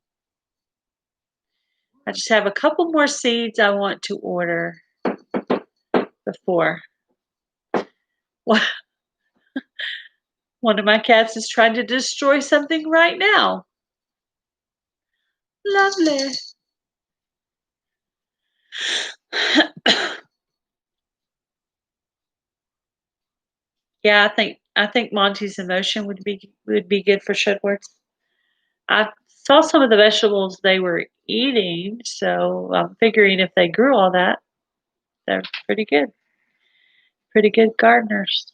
I just have a couple more seeds I want to order before. One of my cats is trying to destroy something right now. Lovely. Yeah, I think Monty's emotion would be good for Shedwards. I saw some of the vegetables they were eating, so I'm figuring if they grew all that, they're pretty good. Pretty good gardeners.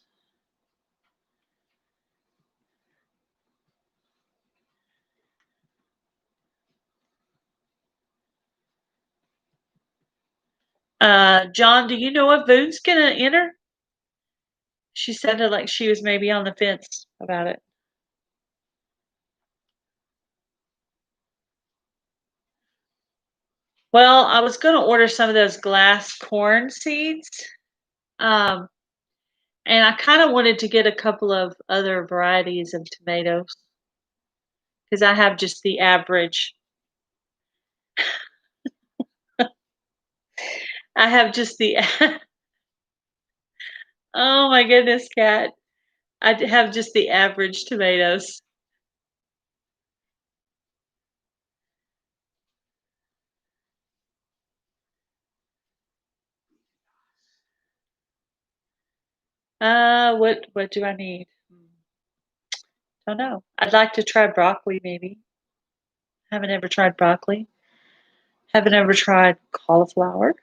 John, do you know if Boone's gonna enter? She sounded like she was maybe on the fence about it. Well, I was gonna order some of those glass corn seeds. Um, and I kind of wanted to get a couple of other varieties of tomatoes because I have just the average. I have just the. Oh my goodness, cat! Have just the average tomatoes. What do I need? Don't know. I'd like to try broccoli, maybe. Haven't ever tried broccoli. Haven't ever tried cauliflower.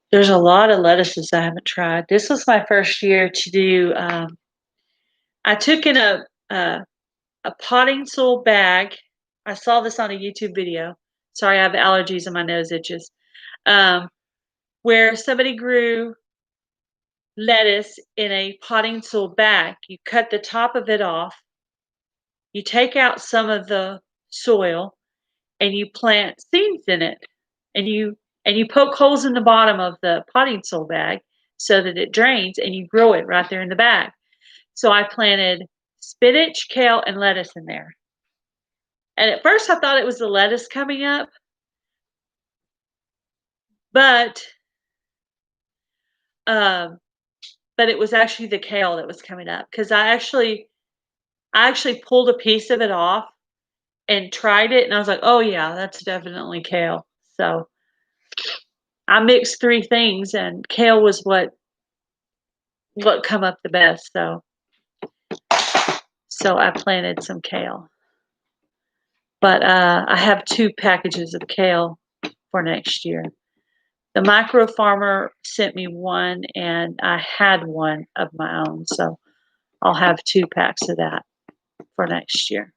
There's a lot of lettuces I haven't tried. This was my first year to do. I took in a potting soil bag. I saw this on a YouTube video. Sorry, I have allergies and my nose itches. Where somebody grew lettuce in a potting soil bag. You cut the top of it off. You take out some of the soil and you plant seeds in it. And you poke holes in the bottom of the potting soil bag so that it drains and you grow it right there in the bag. So I planted spinach, kale, and lettuce in there. And at first I thought it was the lettuce coming up, but um, but it was actually the kale that was coming up because I actually pulled a piece of it off and tried it, and I was like, oh yeah, that's definitely kale. So I mixed three things, and kale was what come up the best. So I planted some kale, but I have 2 packages of kale for next year. The micro farmer sent me one, and I had one of my own, so I'll have 2 packs of that for next year.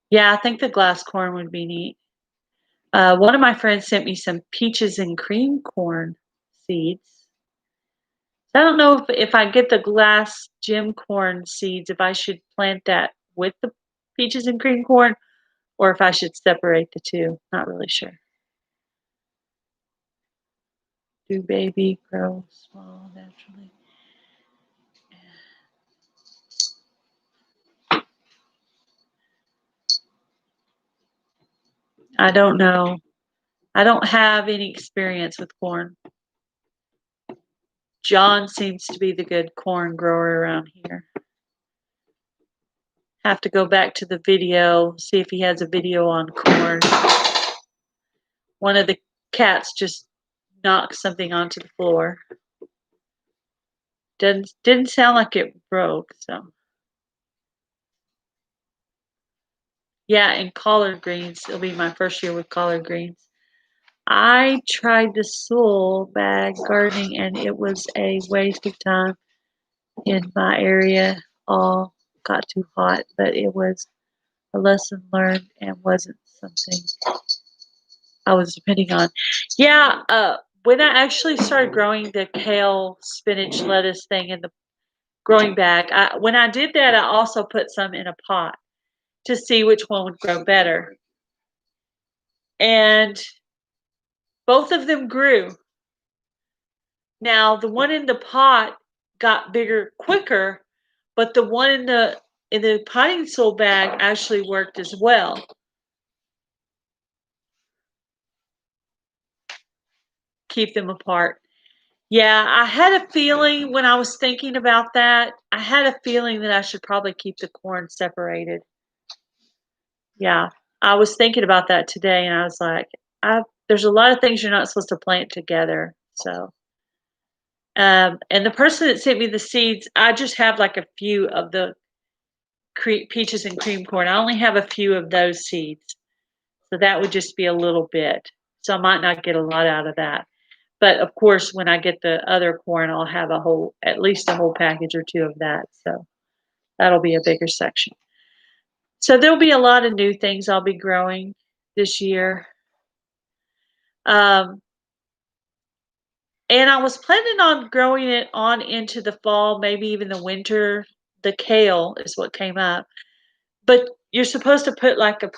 Yeah, I think the glass corn would be neat. One of my friends sent me some peaches and cream corn seeds. I don't know if I get the glass gem corn seeds, if I should plant that with the peaches and cream corn or if I should separate the two. Not really sure. Do baby grow small naturally? I don't know. I don't have any experience with corn. John seems to be the good corn grower around here. Have to go back to the video, see if he has a video on corn. One of the cats just knocked something onto the floor. Didn't sound like it broke, so. Yeah, and collard greens. It'll be my first year with collard greens. I tried the soil bag gardening and it was a waste of time in my area. All got too hot, but it was a lesson learned and wasn't something I was depending on. Yeah, when I actually started growing the kale, spinach, lettuce thing in the growing bag, when I did that, I also put some in a pot to see which one would grow better. And both of them grew. Now, the one in the pot got bigger quicker, but the one in the potting soil bag actually worked as well. Keep them apart. Yeah, I had a feeling when I was thinking about that, I had a feeling that I should probably keep the corn separated. Yeah, I was thinking about that today, and I was like, there's a lot of things you're not supposed to plant together. So, and the person that sent me the seeds, I just have like a few of the peaches and cream corn. I only have a few of those seeds, so that would just be a little bit. So I might not get a lot out of that. But of course, when I get the other corn, I'll have at least a whole package or two of that. So that'll be a bigger section. So there'll be a lot of new things I'll be growing this year. Um, and I was planning on growing it on into the fall, maybe even the winter. The kale is what came up. But you're supposed to put like a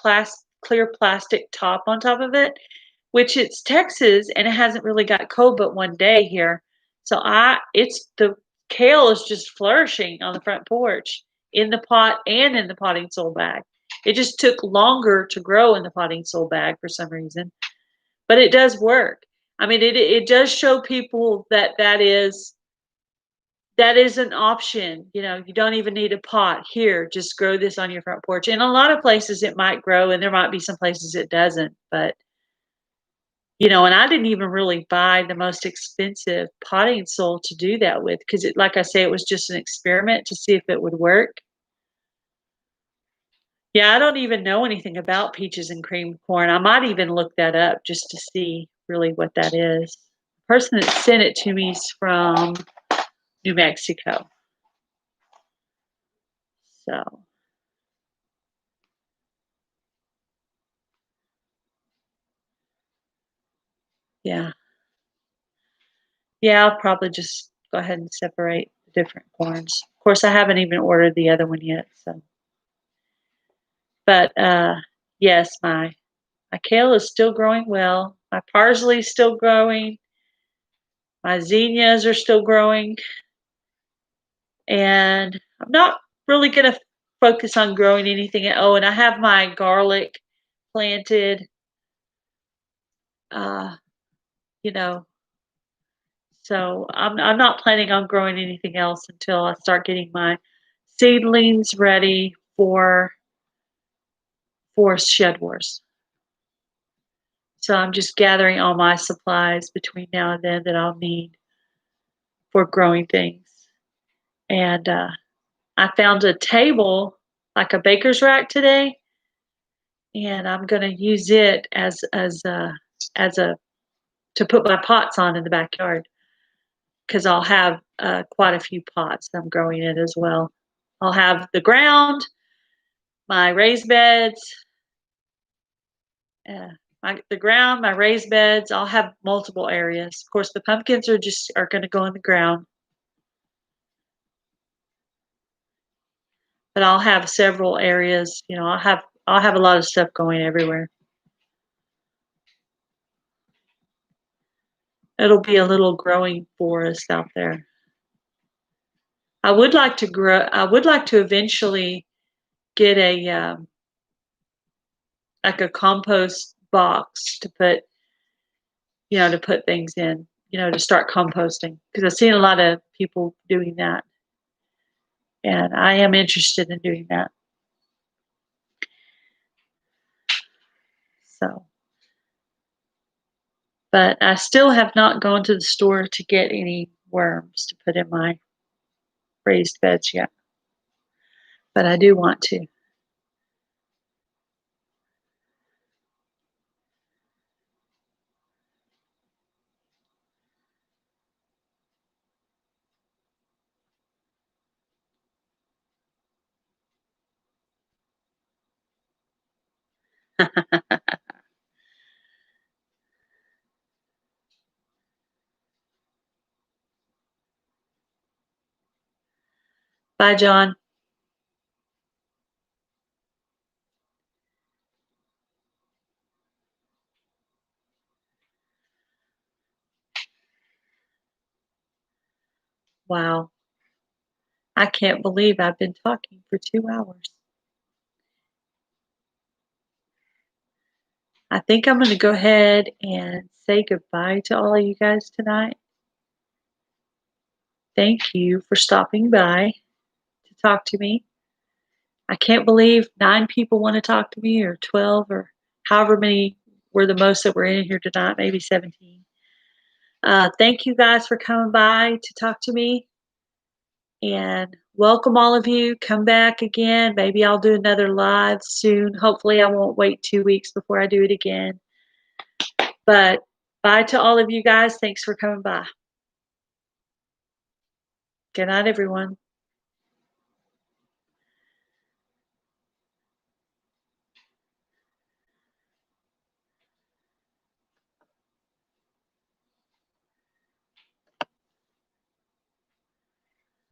clear plastic top on top of it, which it's Texas and it hasn't really got cold but one day here. So it's the kale is just flourishing on the front porch in the pot and in the potting soil bag. It just took longer to grow in the potting soil bag for some reason, but it does work. I mean, it does show people that is an option. You know, you don't even need a pot. Here, just grow this on your front porch. In a lot of places it might grow and there might be some places it doesn't, but you know, and I didn't even really buy the most expensive potting soil to do that with because like I say, it was just an experiment to see if it would work. Yeah, I don't even know anything about peaches and cream corn. I might even look that up just to see really what that is. The person that sent it to me is from New Mexico. So, yeah. Yeah, I'll probably just go ahead and separate the different corns. Of course, I haven't even ordered the other one yet, so. But, yes, my kale is still growing well. My parsley is still growing. My zinnias are still growing. And I'm not really gonna focus on growing anything. Oh, and I have my garlic planted, uh, you know, so I'm not planning on growing anything else until I start getting my seedlings ready for Shed Wars. So I'm just gathering all my supplies between now and then that I'll need for growing things. And I found a table, like a baker's rack today, and I'm going to use it as a to put my pots on in the backyard because I'll have quite a few pots I'm growing in as well. I'll have the ground, my raised beds, the ground, my raised beds, I'll have multiple areas. Of course, the pumpkins are going to go in the ground, but I'll have several areas. I'll have a lot of stuff going everywhere. It'll be a little growing forest out there. I would like to grow. I would like to eventually get a like a compost box to put things in, to start composting, because I've seen a lot of people doing that, and I am interested in doing that. So, but I still have not gone to the store to get any worms to put in my raised beds yet, but I do want to. Bye, John. Wow. I can't believe I've been talking for 2 hours. I think I'm going to go ahead and say goodbye to all of you guys tonight. Thank you for stopping by to talk to me. I can't believe 9 people want to talk to me, or 12, or however many were the most that were in here tonight, maybe 17. Thank you guys for coming by to talk to me, and welcome all of you. Come back again. Maybe I'll do another live soon. Hopefully I won't wait 2 weeks before I do it again. But bye to all of you guys. Thanks for coming by. Good night, everyone.